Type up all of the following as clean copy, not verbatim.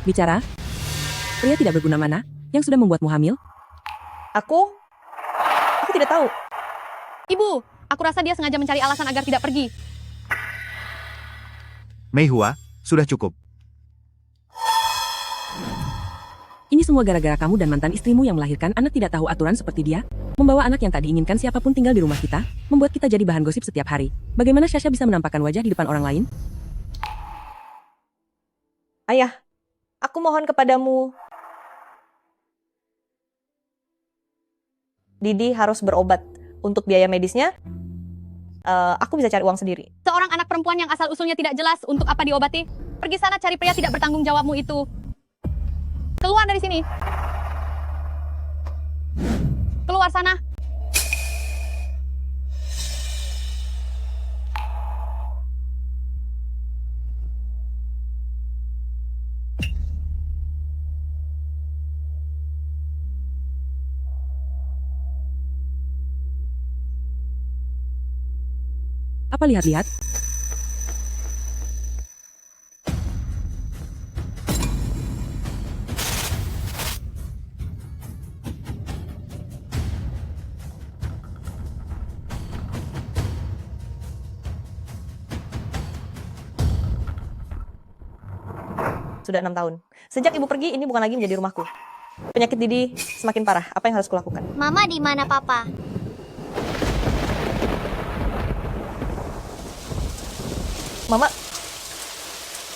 Bicara, pria tidak berguna mana yang sudah membuatmu hamil? Aku tidak tahu. Ibu, aku rasa dia sengaja mencari alasan agar tidak pergi. Mei Hua, sudah cukup. Ini semua gara-gara kamu dan mantan istrimu yang melahirkan anak tidak tahu aturan seperti dia. Membawa anak yang tak diinginkan siapapun tinggal di rumah kita, membuat kita jadi bahan gosip setiap hari. Bagaimana Sasha bisa menampakkan wajah di depan orang lain? Ayah, aku mohon kepadamu. Didi harus berobat. Untuk biaya medisnya, aku bisa cari uang sendiri. Seorang anak perempuan yang asal-usulnya tidak jelas untuk apa diobati. Pergi sana cari pria tidak bertanggung jawabmu itu. Keluar dari sini. Keluar sana. Apa lihat-lihat? Sudah 6 tahun. Sejak ibu pergi, ini bukan lagi menjadi rumahku. Penyakit Didi semakin parah. Apa yang harus kulakukan? Mama di mana, Papa? Mama,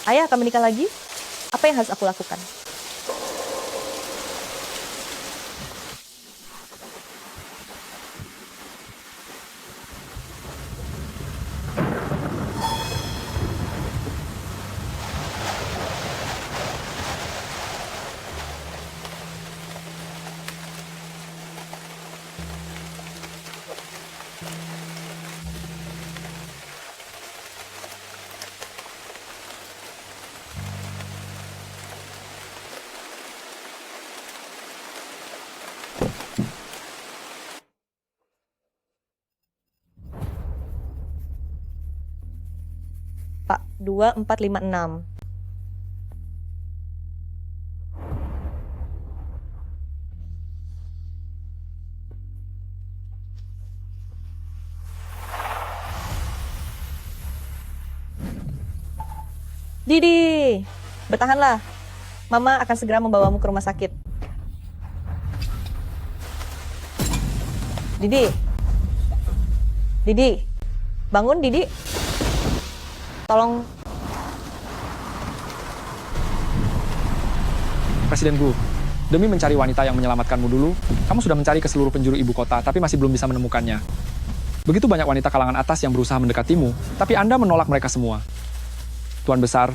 ayah akan menikah lagi. Apa yang harus aku lakukan? Pak, 2456. Didi, bertahanlah. Mama akan segera membawamu ke rumah sakit. Didi. Didi. Bangun, Didi. Tolong. Presiden Gu, demi mencari wanita yang menyelamatkanmu dulu, kamu sudah mencari ke seluruh penjuru ibu kota, tapi masih belum bisa menemukannya. Begitu banyak wanita kalangan atas yang berusaha mendekatimu, tapi Anda menolak mereka semua. Tuan Besar,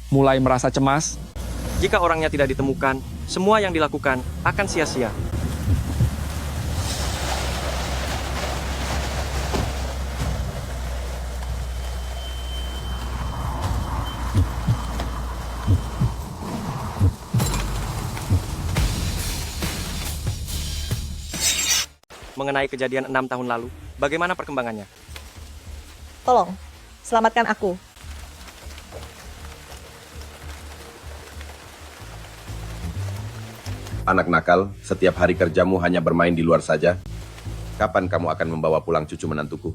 mulai merasa cemas. Jika orangnya tidak ditemukan, semua yang dilakukan akan sia-sia. Mengenai kejadian 6 tahun lalu, bagaimana perkembangannya? Tolong, selamatkan aku. Anak nakal, setiap hari kerjamu hanya bermain di luar saja. Kapan kamu akan membawa pulang cucu menantuku?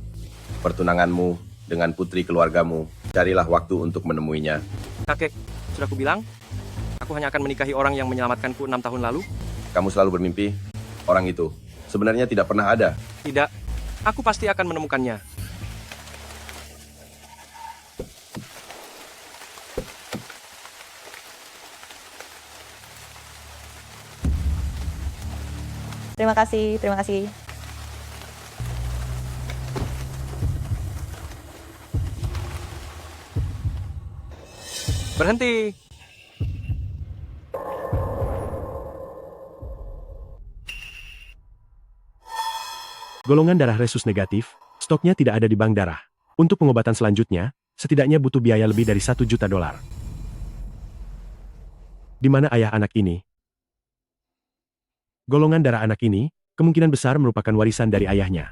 Pertunanganmu dengan putri keluargamu, carilah waktu untuk menemuinya. Kakek, sudah kubilang, aku hanya akan menikahi orang yang menyelamatkanku 6 tahun lalu. Kamu selalu bermimpi, orang itu sebenarnya tidak pernah ada. Tidak, aku pasti akan menemukannya. Terima kasih, terima kasih. Berhenti. Golongan darah resus negatif, stoknya tidak ada di bank darah. Untuk pengobatan selanjutnya, setidaknya butuh biaya lebih dari $1 juta. Di mana ayah anak ini? Golongan darah anak ini, kemungkinan besar merupakan warisan dari ayahnya.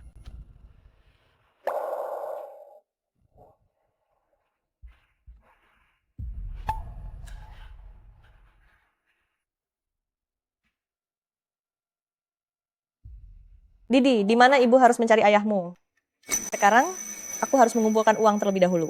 Didi, di mana ibu harus mencari ayahmu? Sekarang, aku harus mengumpulkan uang terlebih dahulu.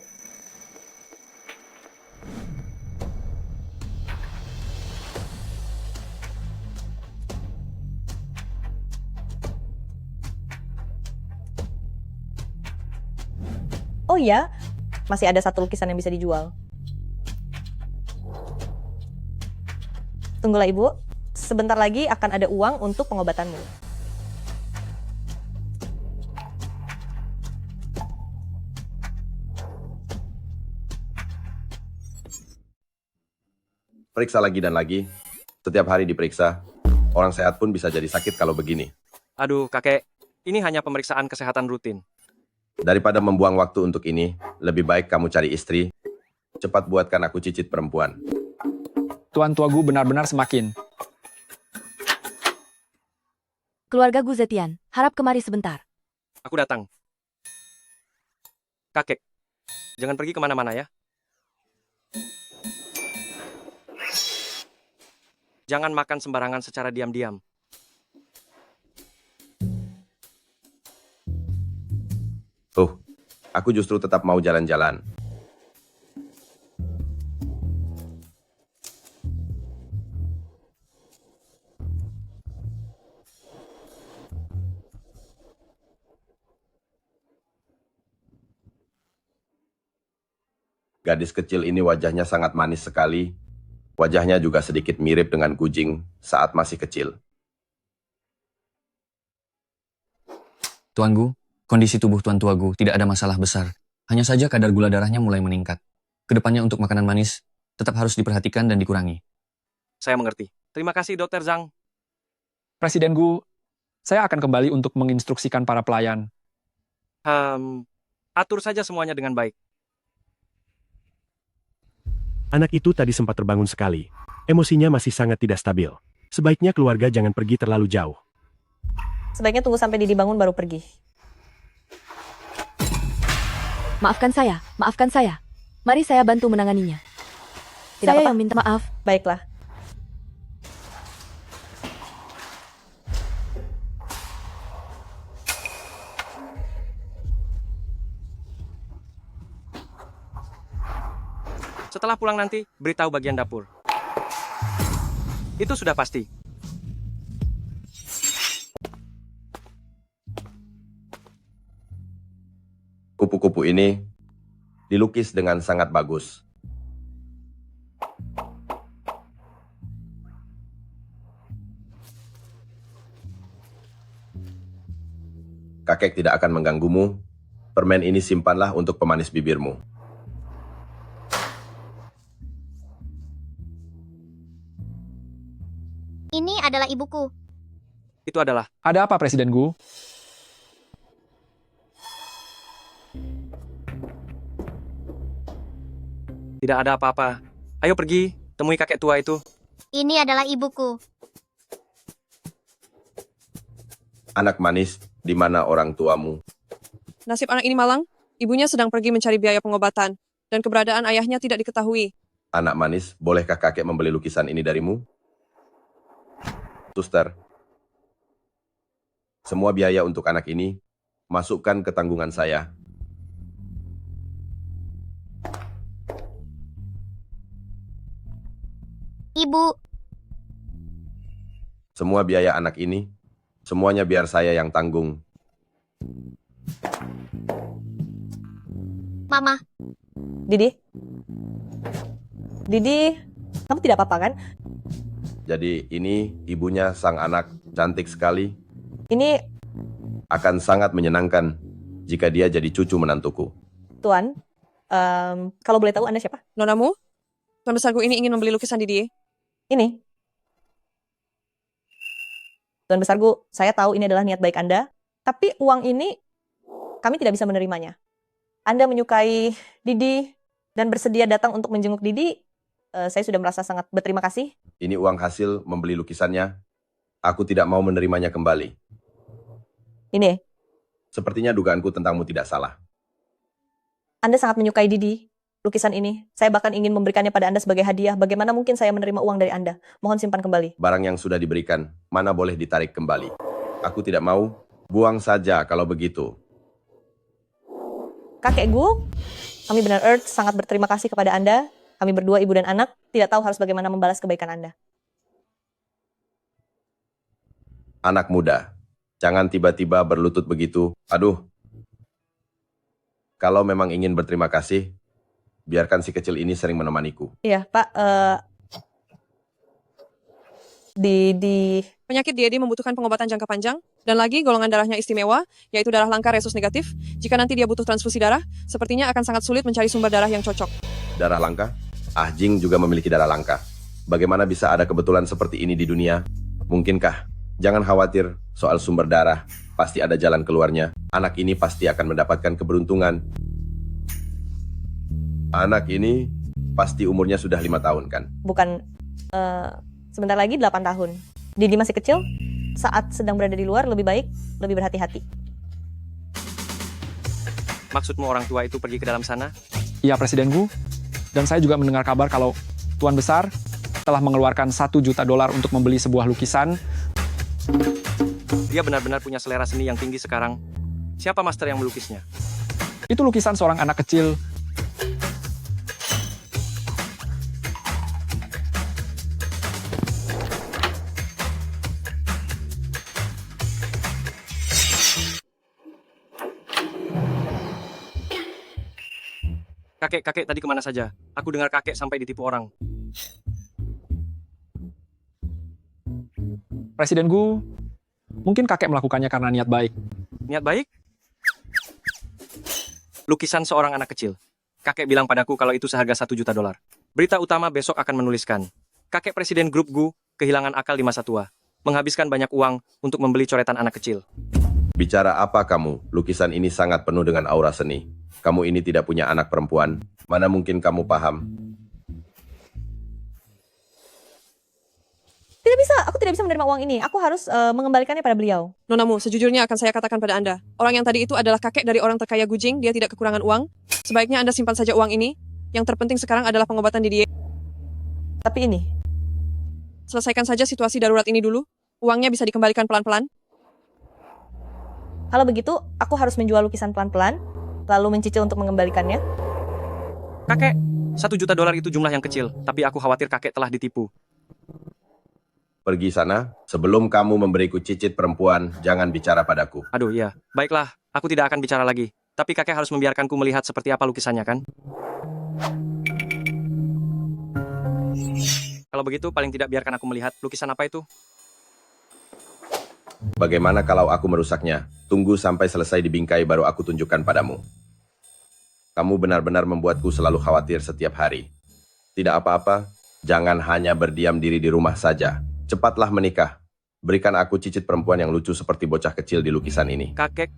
Oh iya, masih ada satu lukisan yang bisa dijual. Tunggulah ibu, sebentar lagi akan ada uang untuk pengobatanmu. Periksa lagi dan lagi. Setiap hari diperiksa. Orang sehat pun bisa jadi sakit kalau begini. Aduh, kakek, ini hanya pemeriksaan kesehatan rutin. Daripada membuang waktu untuk ini, lebih baik kamu cari istri. Cepat buatkan aku cicit perempuan. Tuan Tua Gu benar-benar semakin. Keluarga Gu Zetian, harap kemari sebentar. Aku datang. Kakek, jangan pergi kemana-mana ya. Jangan makan sembarangan secara diam-diam. Aku justru tetap mau jalan-jalan. Gadis kecil ini wajahnya sangat manis sekali. Wajahnya juga sedikit mirip dengan kucing saat masih kecil. Tuan Gu, kondisi tubuh Tuan Tua Gu tidak ada masalah besar. Hanya saja kadar gula darahnya mulai meningkat. Kedepannya untuk makanan manis, tetap harus diperhatikan dan dikurangi. Saya mengerti. Terima kasih, Dokter Zhang. Presiden Gu, saya akan kembali untuk menginstruksikan para pelayan. Atur saja semuanya dengan baik. Anak itu tadi sempat terbangun sekali. Emosinya masih sangat tidak stabil. Sebaiknya keluarga jangan pergi terlalu jauh. Sebaiknya tunggu sampai Didi bangun baru pergi. Maafkan saya. Mari saya bantu menanganinya. Tidak Saya apa-apa. yang minta maaf. Baiklah. Setelah pulang nanti, beritahu bagian dapur. Itu sudah pasti. Kupu-kupu ini dilukis dengan sangat bagus. Kakek tidak akan mengganggumu. Permen ini simpanlah untuk pemanis bibirmu. Ini adalah ibuku. Itu adalah. Ada apa, Presiden Gu? Tidak ada apa-apa. Ayo pergi, temui kakek tua itu. Ini adalah ibuku. Anak manis, di mana orang tuamu? Nasib anak ini malang. Ibunya sedang pergi mencari biaya pengobatan, dan keberadaan ayahnya tidak diketahui. Anak manis, bolehkah kakek membeli lukisan ini darimu? Suster, semua biaya untuk anak ini, masukkan ke tanggungan saya. Ibu, Semua biaya anak ini, semuanya biar saya yang tanggung. Mama. Didi? Didi, kamu tidak apa-apa kan? Jadi ini ibunya sang anak, cantik sekali. Ini, Akan sangat menyenangkan jika dia jadi cucu menantuku. Tuan, kalau boleh tahu Anda siapa? Nonamu, Tuan Besarku ini ingin membeli lukisan Didi. Ini. Tuan Besarku, saya tahu ini adalah niat baik Anda, tapi uang ini kami tidak bisa menerimanya. Anda menyukai Didi dan bersedia datang untuk menjenguk Didi, saya sudah merasa sangat berterima kasih. Ini uang hasil membeli lukisannya. Aku tidak mau menerimanya kembali. Ini, Sepertinya dugaanku tentangmu tidak salah. Anda sangat menyukai Didi, lukisan ini. Saya bahkan ingin memberikannya pada Anda sebagai hadiah. Bagaimana mungkin saya menerima uang dari Anda? Mohon simpan kembali. Barang yang sudah diberikan, mana boleh ditarik kembali. Aku tidak mau, Buang saja kalau begitu. Kakek Gu, kami benar Earth sangat berterima kasih kepada Anda. Kami berdua, ibu dan anak, tidak tahu harus bagaimana membalas kebaikan Anda. Anak muda, jangan tiba-tiba berlutut begitu. Aduh. Kalau memang ingin berterima kasih, biarkan si kecil ini sering menemaniku. Iya, Pak. Penyakit DID membutuhkan pengobatan jangka panjang, dan lagi golongan darahnya istimewa, yaitu darah langka resus negatif. Jika nanti dia butuh transfusi darah, sepertinya akan sangat sulit mencari sumber darah yang cocok. Darah langka? Ah Jing juga memiliki darah langka. Bagaimana bisa ada kebetulan seperti ini di dunia? Mungkinkah? Jangan khawatir soal sumber darah. Pasti ada jalan keluarnya. Anak ini pasti akan mendapatkan keberuntungan. Anak ini pasti umurnya sudah 5 tahun kan? Bukan, sebentar lagi 8 tahun. Didi masih kecil, saat sedang berada di luar lebih baik, lebih berhati-hati. Maksudmu orang tua itu pergi ke dalam sana? Iya, Presiden Gu. Dan saya juga mendengar kabar kalau Tuan Besar telah mengeluarkan $1 juta untuk membeli sebuah lukisan. Dia benar-benar punya selera seni yang tinggi sekarang. Siapa master yang melukisnya? Itu lukisan seorang anak kecil. Kakek tadi kemana saja? Aku dengar kakek sampai ditipu orang. Presiden Gu, mungkin kakek melakukannya karena niat baik. Niat baik? Lukisan seorang anak kecil. Kakek bilang padaku kalau itu seharga $1 juta. Berita utama besok akan menuliskan, kakek Presiden Grup Gu kehilangan akal di masa tua. Menghabiskan banyak uang untuk membeli coretan anak kecil. Bicara apa kamu? Lukisan ini sangat penuh dengan aura seni. Kamu ini tidak punya anak perempuan. Mana mungkin kamu paham? Tidak bisa, aku tidak bisa menerima uang ini. Aku harus mengembalikannya pada beliau. Nonamu, sejujurnya akan saya katakan pada Anda. Orang yang tadi itu adalah kakek dari orang terkaya Gujing, dia tidak kekurangan uang. Sebaiknya Anda simpan saja uang ini. Yang terpenting sekarang adalah pengobatan Didier. Tapi ini, Selesaikan saja situasi darurat ini dulu. Uangnya bisa dikembalikan pelan-pelan. kalau begitu, aku harus menjual lukisan pelan-pelan, lalu mencicil untuk mengembalikannya. Kakek, $1 juta itu jumlah yang kecil, tapi aku khawatir kakek telah ditipu. Pergi sana. Sebelum kamu memberiku cicit perempuan, jangan bicara padaku. Aduh iya, baiklah, aku tidak akan bicara lagi. Tapi kakek harus membiarkanku melihat seperti apa lukisannya kan? Kalau begitu, paling tidak biarkan aku melihat lukisan apa itu. Bagaimana kalau aku merusaknya? Tunggu sampai selesai dibingkai baru aku tunjukkan padamu. Kamu benar-benar membuatku selalu khawatir setiap hari. Tidak apa-apa, jangan hanya berdiam diri di rumah saja. Cepatlah menikah. Berikan aku cicit perempuan yang lucu seperti bocah kecil di lukisan ini. Kakek,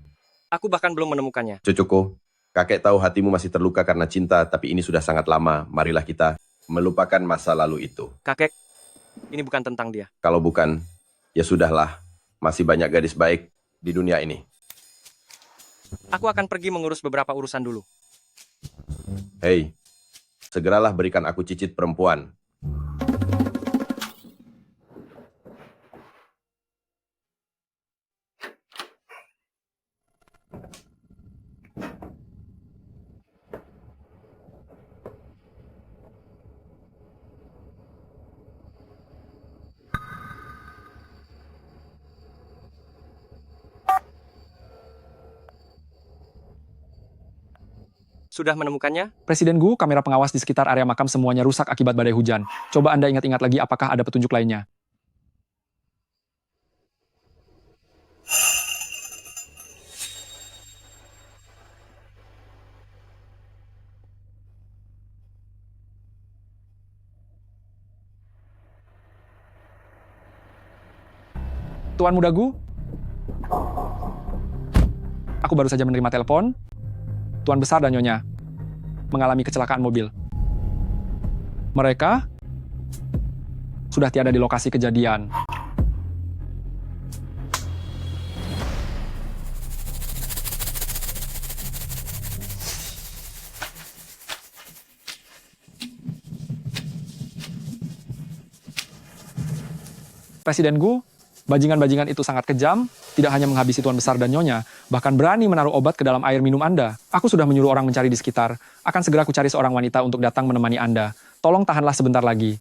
aku bahkan belum menemukannya. Cucuku, kakek tahu hatimu masih terluka karena cinta, tapi ini sudah sangat lama. Marilah kita melupakan masa lalu itu. Kakek, ini bukan tentang dia. Kalau bukan, ya sudahlah. Masih banyak gadis baik di dunia ini. Aku akan pergi mengurus beberapa urusan dulu. Hei, segeralah berikan aku cicit perempuan. Sudah menemukannya? Presiden Gu, kamera pengawas di sekitar area makam semuanya rusak akibat badai hujan. Coba Anda ingat-ingat lagi apakah ada petunjuk lainnya. Tuan Muda Gu, aku baru saja menerima telepon. Tuan Besar dan Nyonya mengalami kecelakaan mobil. Mereka sudah tiada di lokasi kejadian. Presiden Gu, bajingan-bajingan itu sangat kejam. tidak hanya menghabisi Tuan Besar dan Nyonya, bahkan berani menaruh obat ke dalam air minum Anda. Aku sudah menyuruh orang mencari di sekitar. Akan segera kucari seorang wanita untuk datang menemani Anda. Tolong tahanlah sebentar lagi.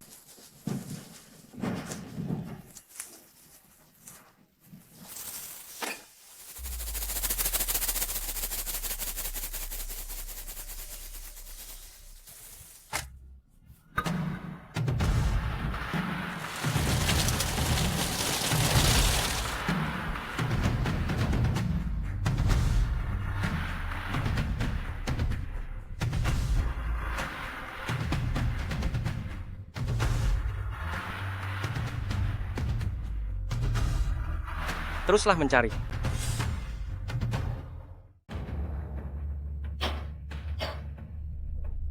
Teruslah mencari.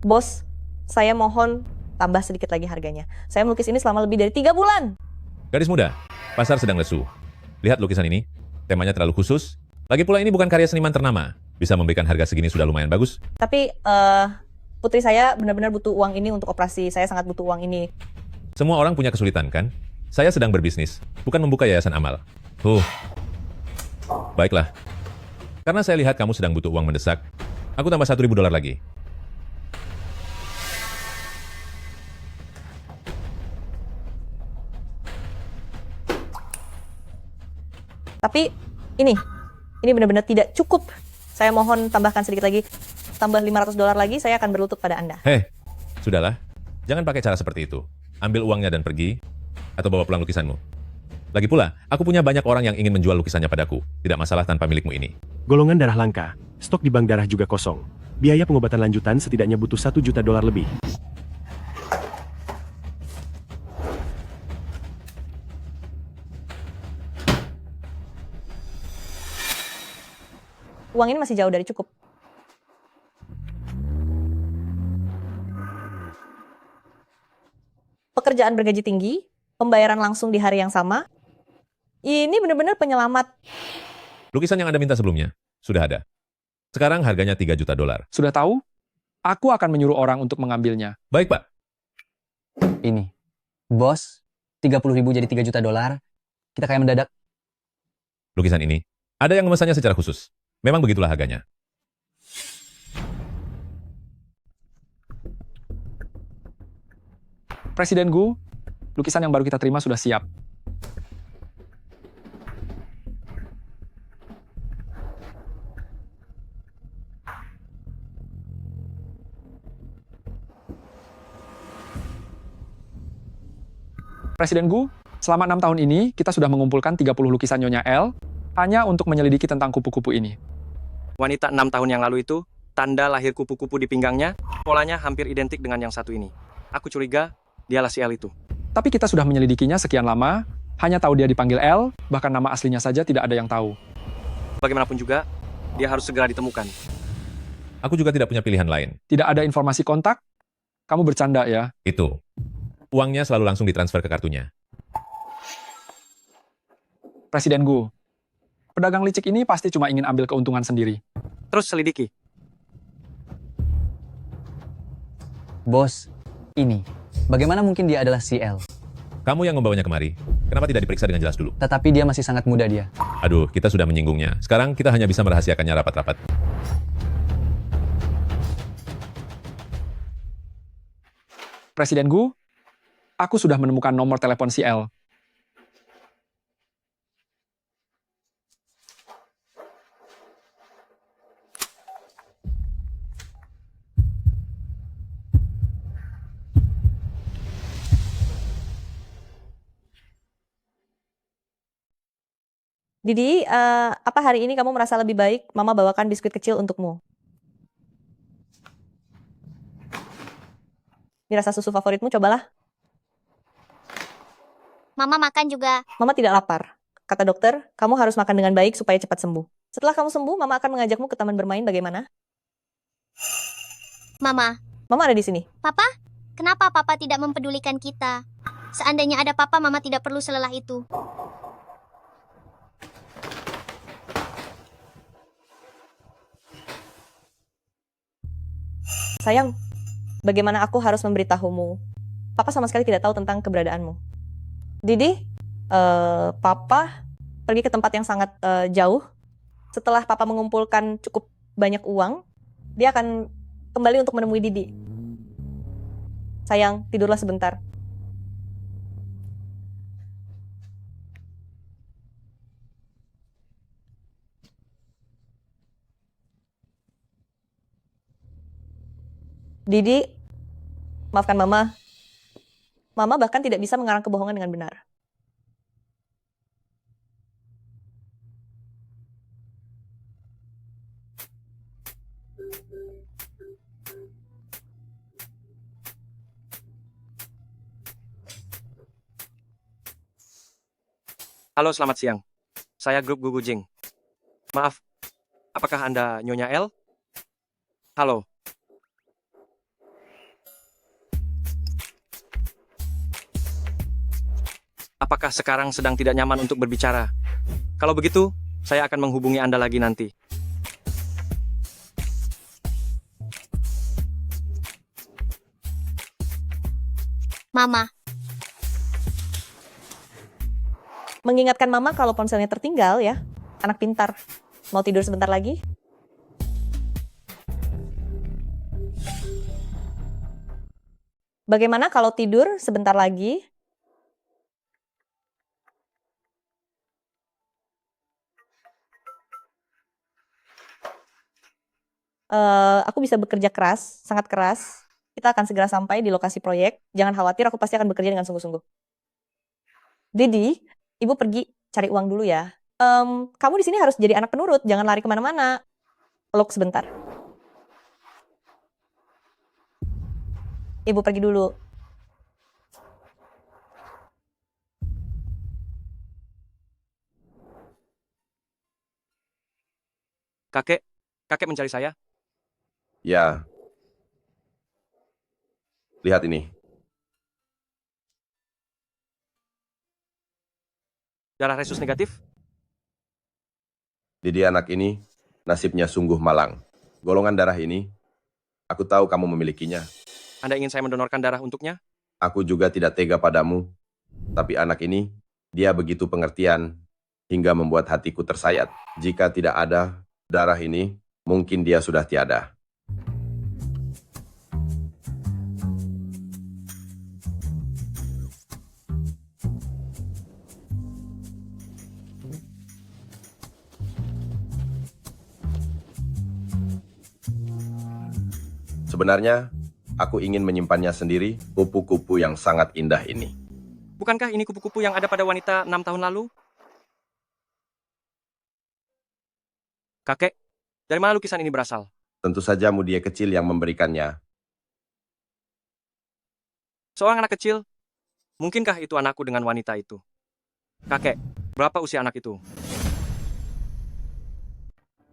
Bos, saya mohon tambah sedikit lagi harganya. Saya melukis ini selama lebih dari 3 bulan. Gadis muda, pasar sedang lesu. Lihat lukisan ini, temanya terlalu khusus. Lagi pula ini bukan karya seniman ternama. Bisa memberikan harga segini sudah lumayan bagus. Tapi, putri saya benar-benar butuh uang ini untuk operasi. Saya sangat butuh uang ini. Semua orang punya kesulitan, kan? Saya sedang berbisnis, bukan membuka yayasan amal. Baiklah. Karena saya lihat kamu sedang butuh uang mendesak, aku tambah $1.000 lagi. Tapi, ini benar-benar tidak cukup. Saya mohon tambahkan sedikit lagi. Tambah $500 lagi, saya akan berlutut pada Anda. Hei, sudahlah. Jangan pakai cara seperti itu. Ambil uangnya dan pergi, atau bawa pulang lukisanmu. Lagi pula, aku punya banyak orang yang ingin menjual lukisannya padaku. Tidak masalah tanpa milikmu ini. Golongan darah langka, stok di bank darah juga kosong. Biaya pengobatan lanjutan setidaknya butuh $1 juta lebih. Uang ini masih jauh dari cukup. Pekerjaan bergaji tinggi, pembayaran langsung di hari yang sama. Ini benar-benar penyelamat. Lukisan yang Anda minta sebelumnya, sudah ada. Sekarang harganya $3 juta. Sudah tahu? Aku akan menyuruh orang untuk mengambilnya. Baik, Pak. Ini. Bos, 30.000 jadi $3 juta. Kita kayak mendadak. Lukisan ini, ada yang memesannya secara khusus. Memang begitulah harganya. Presiden Gu, lukisan yang baru kita terima sudah siap. Presiden Gu, selama 6 tahun ini, kita sudah mengumpulkan 30 lukisan Nyonya L hanya untuk menyelidiki tentang kupu-kupu ini. Wanita 6 tahun yang lalu itu, tanda lahir kupu-kupu di pinggangnya, polanya hampir identik dengan yang satu ini. Aku curiga, dialah si L itu. Tapi kita sudah menyelidikinya sekian lama, hanya tahu dia dipanggil L, bahkan nama aslinya saja tidak ada yang tahu. Bagaimanapun juga, dia harus segera ditemukan. Aku juga tidak punya pilihan lain. Tidak ada informasi kontak? Kamu bercanda ya? Itu. Uangnya selalu langsung ditransfer ke kartunya. Presiden Gu, pedagang licik ini pasti cuma ingin ambil keuntungan sendiri. Terus selidiki. Bos, ini. Bagaimana mungkin dia adalah si L? Kamu yang membawanya kemari. Kenapa tidak diperiksa dengan jelas dulu? Tetapi dia masih sangat muda dia. Aduh, kita sudah menyinggungnya. Sekarang kita hanya bisa merahasiakannya rapat-rapat. Presiden Gu, aku sudah menemukan nomor telepon si L. Didi, apa hari ini kamu merasa lebih baik? Mama bawakan biskuit kecil untukmu. Ini rasa susu favoritmu, cobalah. Mama makan juga. Mama tidak lapar. Kata dokter, kamu harus makan dengan baik supaya cepat sembuh. Setelah kamu sembuh, Mama akan mengajakmu ke taman bermain, bagaimana? Mama, Mama ada di sini. Papa, kenapa Papa tidak mempedulikan kita? Seandainya ada Papa, Mama tidak perlu selelah itu. Sayang, bagaimana aku harus memberitahumu? Papa sama sekali tidak tahu tentang keberadaanmu. Didi, Papa pergi ke tempat yang sangat jauh. Setelah papa mengumpulkan cukup banyak uang, dia akan kembali untuk menemui Didi. Sayang, tidurlah sebentar. Didi, maafkan Mama. Mama bahkan tidak bisa mengarang kebohongan dengan benar. Halo, selamat siang. Saya grup Gugu Jing. Maaf, apakah Anda Nyonya L? Halo. Apakah sekarang sedang tidak nyaman untuk berbicara? Kalau begitu, saya akan menghubungi Anda lagi nanti. Mama, Mengingatkan Mama kalau ponselnya tertinggal ya. Anak pintar. Mau tidur sebentar lagi? Bagaimana kalau tidur sebentar lagi? Aku bisa bekerja keras, sangat keras. Kita akan segera sampai di lokasi proyek. Jangan khawatir, aku pasti akan bekerja dengan sungguh-sungguh. Didi, Ibu pergi cari uang dulu ya. Kamu di sini harus jadi anak penurut, jangan lari kemana-mana. Peluk sebentar. Ibu pergi dulu. Kakek mencari saya. Ya. Lihat ini. Darah resus negatif? Didi anak ini, nasibnya sungguh malang. Golongan darah ini, aku tahu kamu memilikinya. Anda ingin saya mendonorkan darah untuknya? Aku juga tidak tega padamu. Tapi anak ini, dia begitu pengertian hingga membuat hatiku tersayat. Jika tidak ada darah ini, mungkin dia sudah tiada. Sebenarnya, aku ingin menyimpannya sendiri, kupu-kupu yang sangat indah ini. Bukankah ini kupu-kupu yang ada pada wanita 6 tahun lalu? Kakek, dari mana lukisan ini berasal? Tentu saja Mudia kecil yang memberikannya. Seorang anak kecil? Mungkinkah itu anakku dengan wanita itu? Kakek, berapa usia anak itu?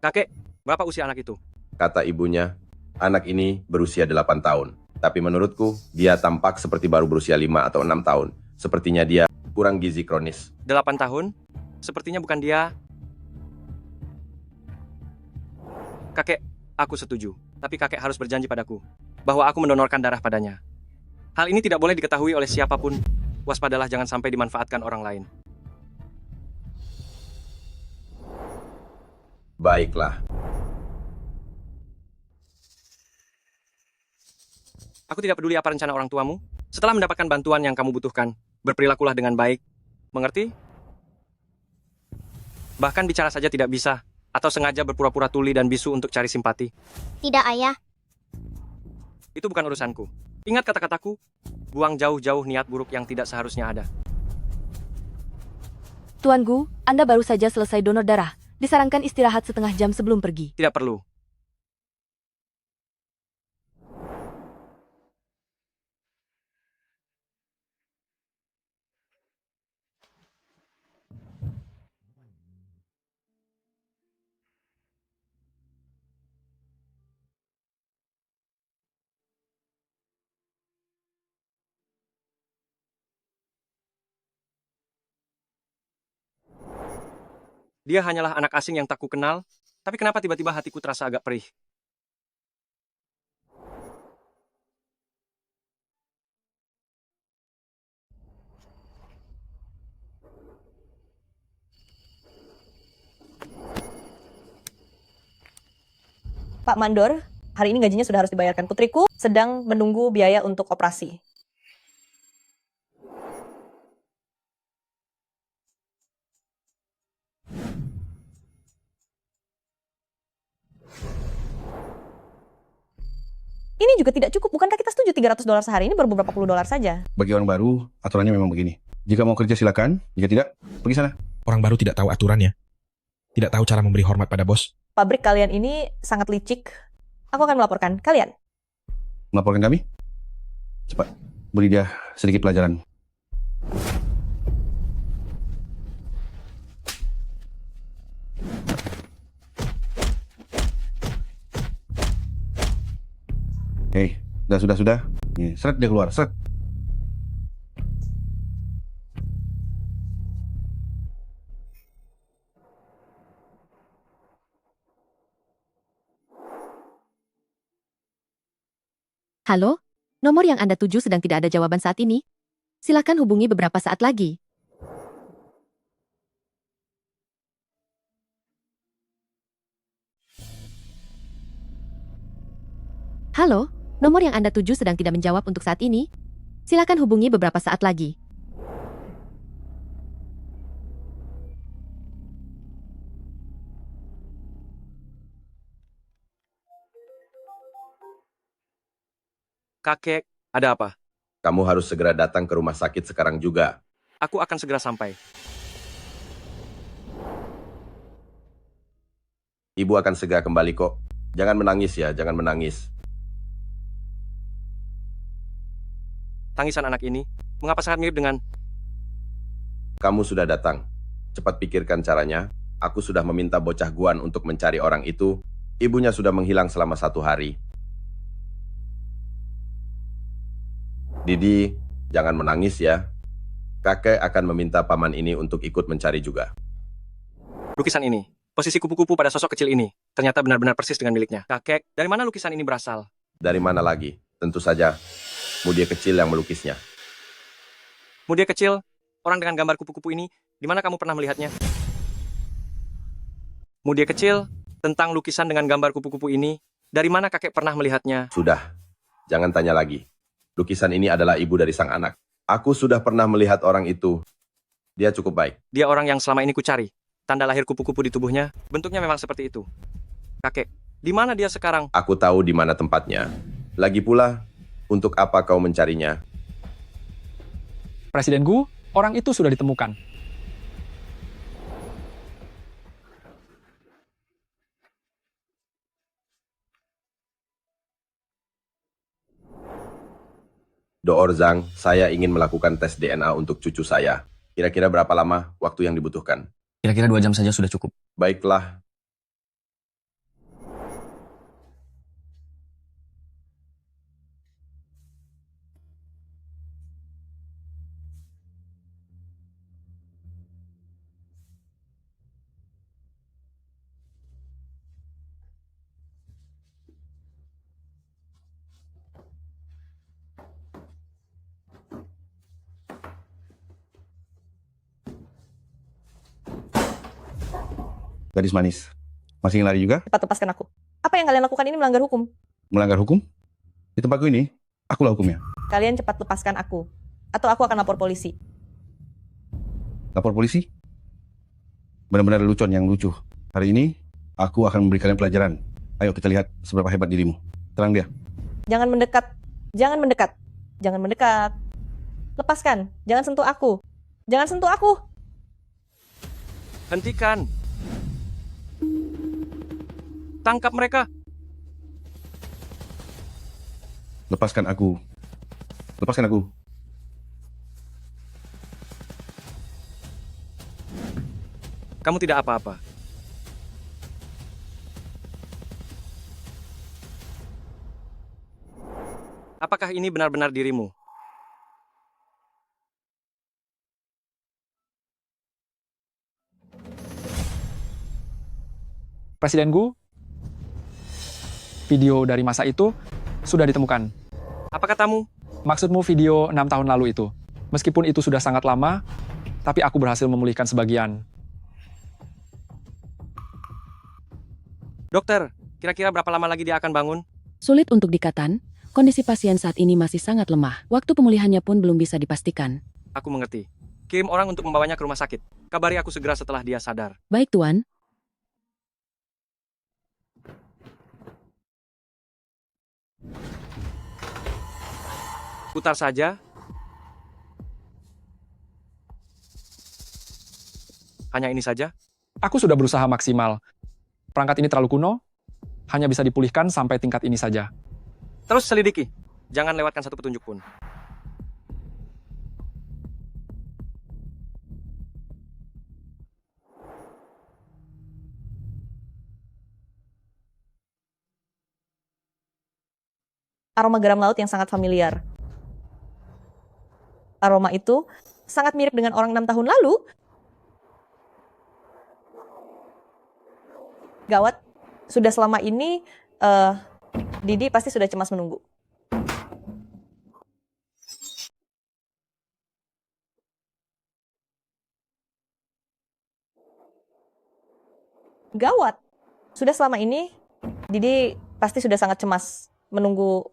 Kakek, berapa usia anak itu? Kata ibunya, anak ini berusia 8 tahun. Tapi menurutku, dia tampak seperti baru berusia 5 atau 6 tahun. Sepertinya dia kurang gizi kronis. 8 tahun? Sepertinya bukan dia. Kakek, aku setuju. Tapi kakek harus berjanji padaku bahwa aku mendonorkan darah padanya. Hal ini tidak boleh diketahui oleh siapapun. Waspadalah jangan sampai dimanfaatkan orang lain. Baiklah. Aku tidak peduli apa rencana orang tuamu. Setelah mendapatkan bantuan yang kamu butuhkan, berperilakulah dengan baik. Mengerti? Bahkan bicara saja tidak bisa, atau sengaja berpura-pura tuli dan bisu untuk cari simpati. tidak ayah. Itu bukan urusanku. Ingat kata-kataku, buang jauh-jauh niat buruk yang tidak seharusnya ada. Tuan Gu, Anda baru saja selesai donor darah. Disarankan istirahat setengah jam sebelum pergi. Tidak perlu. Dia hanyalah anak asing yang tak kukenal, tapi kenapa tiba-tiba hatiku terasa agak perih? Pak Mandor, hari ini gajinya sudah harus dibayarkan. Putriku sedang menunggu biaya untuk operasi. Ini juga tidak cukup, bukankah kita setuju $300 sehari? Ini baru beberapa puluh dolar saja. Bagi orang baru, aturannya memang begini. Jika mau kerja silakan, jika tidak, pergi sana. Orang baru tidak tahu aturannya. Tidak tahu cara memberi hormat pada bos. Pabrik kalian ini sangat licik. Aku akan melaporkan kalian. Melaporkan kami? Cepat, beri dia sedikit pelajaran. Hei, sudah. Nih, seret dia keluar, seret. Halo? Nomor yang Anda tuju sedang tidak ada jawaban saat ini. Silakan hubungi beberapa saat lagi. Halo? Nomor yang Anda tuju sedang tidak menjawab untuk saat ini. Silakan hubungi beberapa saat lagi. Kakek, ada apa? Kamu harus segera datang ke rumah sakit sekarang juga. Aku akan segera sampai. Ibu akan segera kembali kok. Jangan menangis ya, jangan menangis. Tangisan anak ini, mengapa sangat mirip dengan... Kamu sudah datang. Cepat pikirkan caranya. Aku sudah meminta bocah Guan untuk mencari orang itu. Ibunya sudah menghilang selama 1 hari. Didi, jangan menangis ya. Kakek akan meminta paman ini untuk ikut mencari juga. Lukisan ini, posisi kupu-kupu pada sosok kecil ini, ternyata benar-benar persis dengan miliknya. Kakek, dari mana lukisan ini berasal? Dari mana lagi? Tentu saja, Mudia kecil yang melukisnya. Mudia kecil, orang dengan gambar kupu-kupu ini, di mana kamu pernah melihatnya? Mudia kecil, tentang lukisan dengan gambar kupu-kupu ini, dari mana kakek pernah melihatnya? Sudah, jangan tanya lagi. Lukisan ini adalah ibu dari sang anak. Aku sudah pernah melihat orang itu. Dia cukup baik. Dia orang yang selama ini kucari. Tanda lahir kupu-kupu di tubuhnya, bentuknya memang seperti itu. Kakek, di mana dia sekarang? Aku tahu di mana tempatnya. Lagi pula, untuk apa kau mencarinya? Presiden Gu, orang itu sudah ditemukan. Door Zhang, saya ingin melakukan tes DNA untuk cucu saya. Kira-kira berapa lama waktu yang dibutuhkan? Kira-kira 2 jam saja sudah cukup. Baiklah. Gadis manis, masih ingin lari juga? Cepat lepaskan aku. Apa yang kalian lakukan ini melanggar hukum. Melanggar hukum? Di tempatku ini, akulah hukumnya. Kalian cepat lepaskan aku. Atau aku akan lapor polisi. Lapor polisi? Benar-benar lelucon yang lucu. Hari ini, aku akan memberi kalian pelajaran. Ayo kita lihat seberapa hebat dirimu. Terang dia. Jangan mendekat. Jangan mendekat. Jangan mendekat. Lepaskan. Jangan sentuh aku. Jangan sentuh aku. Hentikan. Tangkap mereka. Lepaskan aku. Lepaskan aku. Kamu tidak apa-apa. Apakah ini benar-benar dirimu? Presiden Gu, video dari masa itu sudah ditemukan. Apa katamu? Maksudmu video 6 tahun lalu itu. Meskipun itu sudah sangat lama, tapi aku berhasil memulihkan sebagian. Dokter, Kira-kira berapa lama lagi dia akan bangun? Sulit untuk dikatakan, kondisi pasien saat ini masih sangat lemah. Waktu pemulihannya pun belum bisa dipastikan. Aku mengerti. Kirim orang untuk membawanya ke rumah sakit. Kabari aku segera setelah dia sadar. Baik, Tuan. Putar saja. Hanya ini saja? Aku sudah berusaha maksimal. Perangkat ini terlalu kuno, hanya bisa dipulihkan sampai tingkat ini saja. Terus selidiki. Jangan lewatkan satu petunjuk pun. Aroma garam laut yang sangat familiar. Aroma itu sangat mirip dengan orang 6 tahun lalu. Gawat, sudah selama ini Didi pasti sudah cemas menunggu. Gawat, sudah selama ini Didi pasti sudah sangat cemas menunggu.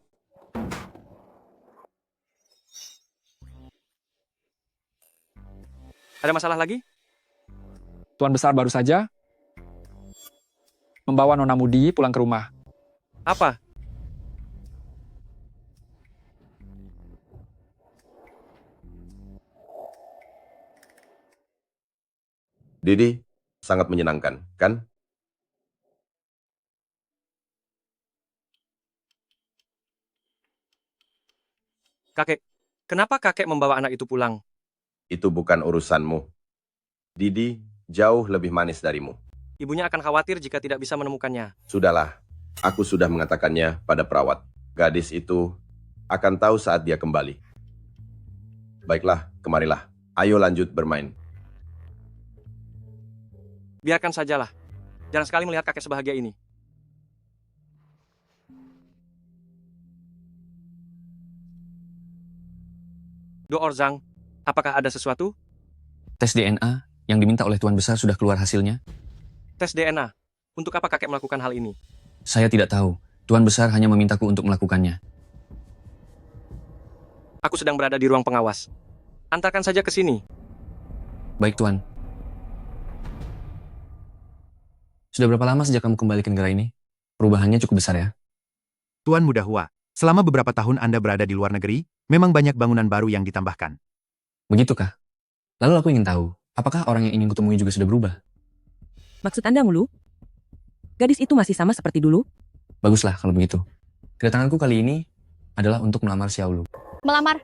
Ada masalah lagi? Tuan Besar baru saja membawa Nona Mudi pulang ke rumah. Apa? Didi, sangat menyenangkan, kan? Kakek, kenapa kakek membawa anak itu pulang? Itu bukan urusanmu. Didi jauh lebih manis darimu. Ibunya akan khawatir jika tidak bisa menemukannya. Sudahlah, aku sudah mengatakannya pada perawat. Gadis itu akan tahu saat dia kembali. Baiklah, kemarilah. Ayo lanjut bermain. Biarkan sajalah. Jarang sekali melihat kakek sebahagia ini. Do Orzang, apakah ada sesuatu? Tes DNA yang diminta oleh Tuan Besar sudah keluar hasilnya. Tes DNA. Untuk apa kakek melakukan hal ini? Saya tidak tahu. Tuan Besar hanya memintaku untuk melakukannya. Aku sedang berada di ruang pengawas. Antarkan saja ke sini. Baik, Tuan. Sudah berapa lama sejak kamu kembali ke negara ini? Perubahannya cukup besar ya? Tuan Muda Hua, selama beberapa tahun Anda berada di luar negeri, memang banyak bangunan baru yang ditambahkan. Begitukah? Lalu aku ingin tahu, apakah orang yang ingin kutemui juga sudah berubah? Maksud Anda, Mulu? Gadis itu masih sama seperti dulu? Baguslah kalau begitu. Kedatanganku kali ini adalah untuk melamar Xiaolu. Melamar?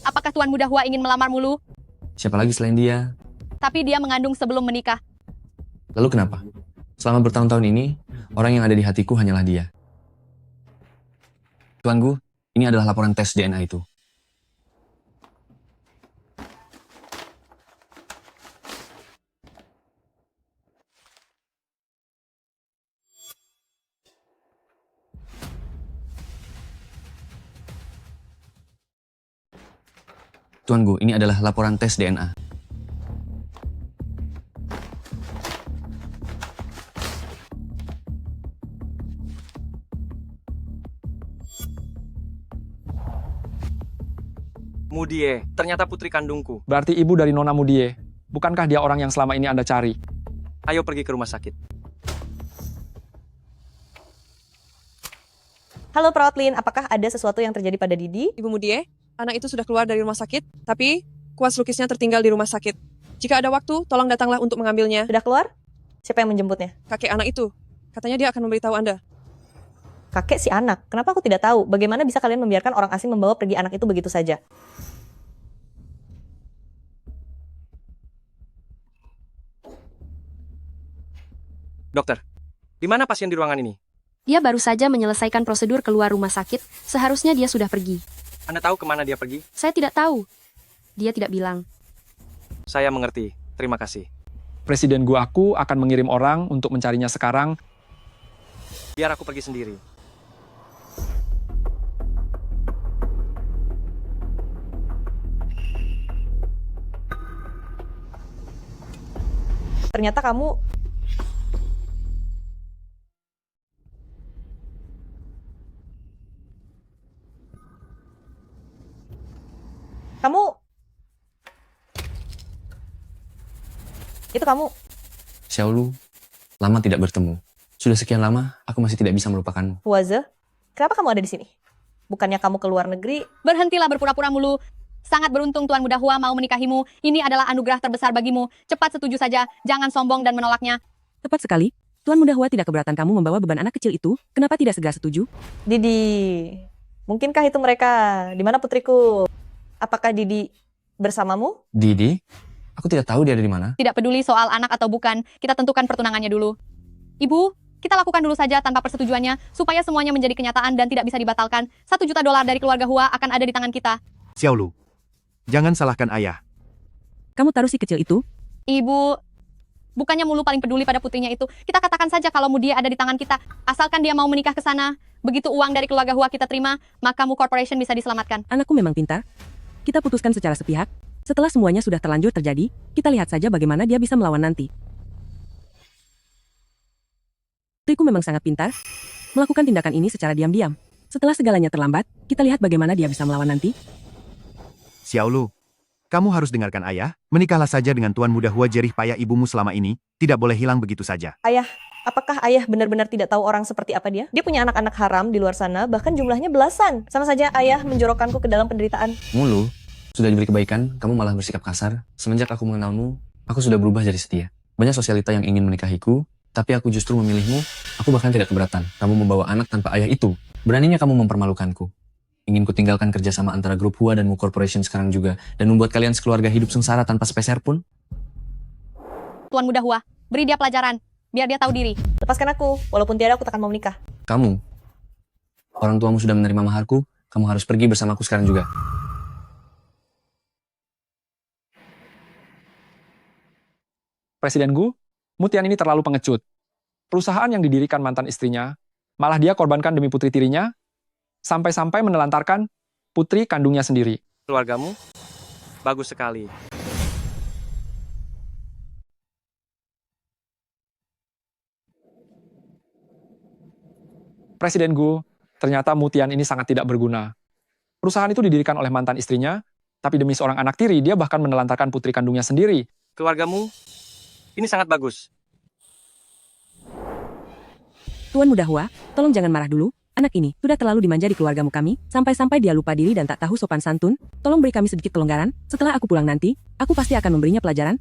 Apakah Tuan Muda Hua ingin melamar Mulu? Siapa lagi selain dia? Tapi dia mengandung sebelum menikah. Lalu kenapa? Selama bertahun-tahun ini, orang yang ada di hatiku hanyalah dia. Tuan Gu, ini adalah laporan tes DNA itu. Tuan Gu, ini adalah laporan tes DNA. Mudie, ternyata putri kandungku. Berarti ibu dari Nona Mudie. Bukankah dia orang yang selama ini Anda cari? Ayo pergi ke rumah sakit. Halo Perawat Lin, apakah ada sesuatu yang terjadi pada Didi? Ibu Mudie, anak itu sudah keluar dari rumah sakit, tapi kuas lukisnya tertinggal di rumah sakit. Jika ada waktu, tolong datanglah untuk mengambilnya. Sudah keluar? Siapa yang menjemputnya? Kakek anak itu. Katanya dia akan memberitahu Anda. Kakek si anak. Kenapa aku tidak tahu? Bagaimana bisa kalian membiarkan orang asing membawa pergi anak itu begitu saja? Dokter, di mana pasien di ruangan ini? Dia baru saja menyelesaikan prosedur keluar rumah sakit, seharusnya dia sudah pergi. Anda tahu kemana dia pergi? Saya tidak tahu. Dia tidak bilang. Saya mengerti. Terima kasih. Presiden Guaku akan mengirim orang untuk mencarinya sekarang. Biar aku pergi sendiri. Ternyata kamu Kamu... Itu kamu. Xiaolu, lama tidak bertemu. Sudah sekian lama, aku masih tidak bisa melupakanmu. Huaze, kenapa kamu ada di sini? Bukannya kamu ke luar negeri? Berhentilah berpura-pura mulu. Sangat beruntung Tuan Muda Hua mau menikahimu. Ini adalah anugerah terbesar bagimu. Cepat setuju saja, jangan sombong dan menolaknya. Tepat sekali. Tuan Muda Hua tidak keberatan kamu membawa beban anak kecil itu. Kenapa tidak segera setuju? Didi, mungkinkah itu mereka? Di mana putriku? Apakah Didi bersamamu? Didi? Aku tidak tahu dia ada di mana. Tidak peduli soal anak atau bukan, kita tentukan pertunangannya dulu. Ibu, kita lakukan dulu saja tanpa persetujuannya, supaya semuanya menjadi kenyataan dan tidak bisa dibatalkan. $1 juta dari keluarga Hua akan ada di tangan kita. Xiaolu, jangan salahkan ayah. Kamu taruh si kecil itu? Ibu, bukannya mulu paling peduli pada putrinya itu. Kita katakan saja kalau dia ada di tangan kita, asalkan dia mau menikah ke sana. Begitu uang dari keluarga Hua kita terima, maka Mu Corporation bisa diselamatkan. Anakku memang pintar. Kita putuskan secara sepihak. Setelah semuanya sudah terlanjur terjadi, kita lihat saja bagaimana dia bisa melawan nanti. Putriku memang sangat pintar, melakukan tindakan ini secara diam-diam. Setelah segalanya terlambat, kita lihat bagaimana dia bisa melawan nanti. Xiaolu, kamu harus dengarkan ayah. Menikahlah saja dengan Tuan Muda Hua, jerih payah ibumu selama ini. Tidak boleh hilang begitu saja. Ayah, apakah ayah benar-benar tidak tahu orang seperti apa dia? Dia punya anak-anak haram di luar sana, bahkan jumlahnya belasan. Sama saja ayah menjorokkanku ke dalam penderitaan. Mulu, sudah diberi kebaikan, kamu malah bersikap kasar. Semenjak aku mengenalmu, aku sudah berubah jadi setia. Banyak sosialita yang ingin menikahiku, tapi aku justru memilihmu. Aku bahkan tidak keberatan. Kamu membawa anak tanpa ayah itu. Beraninya kamu mempermalukanku. Ingin ku tinggalkan kerjasama antara grup Hua dan Mu Corporation sekarang juga, dan membuat kalian sekeluarga hidup sengsara tanpa sepeser pun? Tuan Muda Hua, beri dia pelajaran, biar dia tahu diri. Lepaskan aku, walaupun tiada aku takkan mau menikah. Kamu, orang tuamu sudah menerima maharku, kamu harus pergi bersamaku sekarang juga. Presiden Gu, Mutian ini terlalu pengecut. Perusahaan yang didirikan mantan istrinya, malah dia korbankan demi putri tirinya, sampai-sampai menelantarkan putri kandungnya sendiri. Keluargamu? Bagus sekali. Presiden Gu, ternyata Mutian ini sangat tidak berguna. Perusahaan itu didirikan oleh mantan istrinya, tapi demi seorang anak tiri, dia bahkan menelantarkan putri kandungnya sendiri. Keluargamu? Ini sangat bagus. Tuan Muda Hua, tolong jangan marah dulu. Anak ini sudah terlalu dimanja di keluargamu kami, sampai-sampai dia lupa diri dan tak tahu sopan santun. Tolong beri kami sedikit kelonggaran. Setelah aku pulang nanti, aku pasti akan memberinya pelajaran.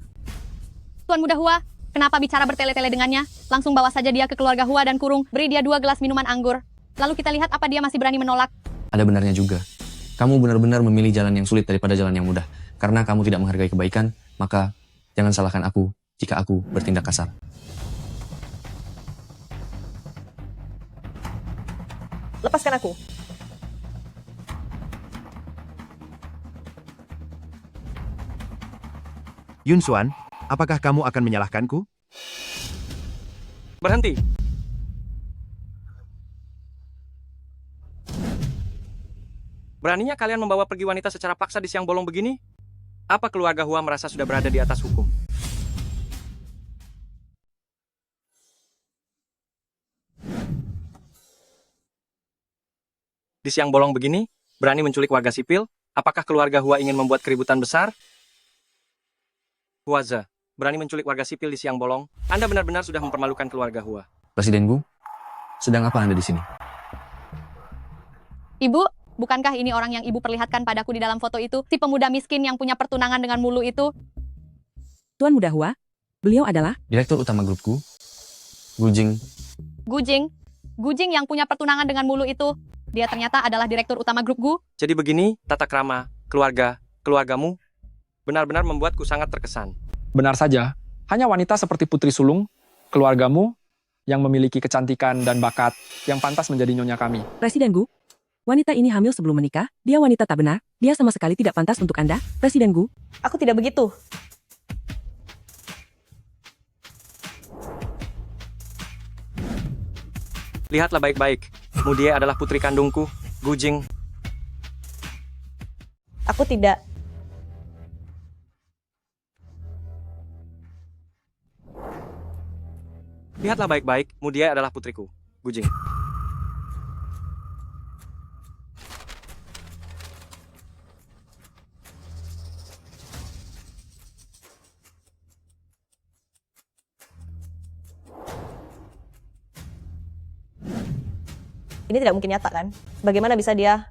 Tuan Muda Hua, kenapa bicara bertele-tele dengannya? Langsung bawa saja dia ke keluarga Hua dan kurung, beri dia 2 gelas minuman anggur. Lalu kita lihat apa dia masih berani menolak. Ada benarnya juga. Kamu benar-benar memilih jalan yang sulit daripada jalan yang mudah. Karena kamu tidak menghargai kebaikan, maka jangan salahkan aku jika aku bertindak kasar. Lepaskan aku. Yun Xuan, apakah kamu akan menyalahkanku? Berhenti. Beraninya kalian membawa pergi wanita secara paksa di siang bolong begini? Apa keluarga Hua merasa sudah berada di atas hukum? Di siang bolong begini, berani menculik warga sipil? Apakah keluarga Hua ingin membuat keributan besar? Huaza, berani menculik warga sipil di siang bolong? Anda benar-benar sudah mempermalukan keluarga Hua. Presiden Gu, sedang apa Anda di sini? Ibu, bukankah ini orang yang ibu perlihatkan padaku di dalam foto itu? Si pemuda miskin yang punya pertunangan dengan Mulu itu? Tuan Muda Hua, beliau adalah Direktur utama grup Gu, Gujing. Gujing yang punya pertunangan dengan Mulu itu. Dia ternyata adalah direktur utama grup Gu. Jadi begini, tata krama, keluargamu, benar-benar membuatku sangat terkesan. Benar saja, hanya wanita seperti Putri Sulung, keluargamu, yang memiliki kecantikan dan bakat yang pantas menjadi nyonya kami. Presiden Gu. Wanita ini hamil sebelum menikah, dia wanita tak benar, dia sama sekali tidak pantas untuk Anda, Presiden Gu. Aku tidak begitu. Lihatlah baik-baik, Mudie adalah putri kandungku, Gujing. Aku tidak. Lihatlah baik-baik, Mudie adalah putriku, Gujing. ini tidak mungkin nyata kan? Bagaimana bisa dia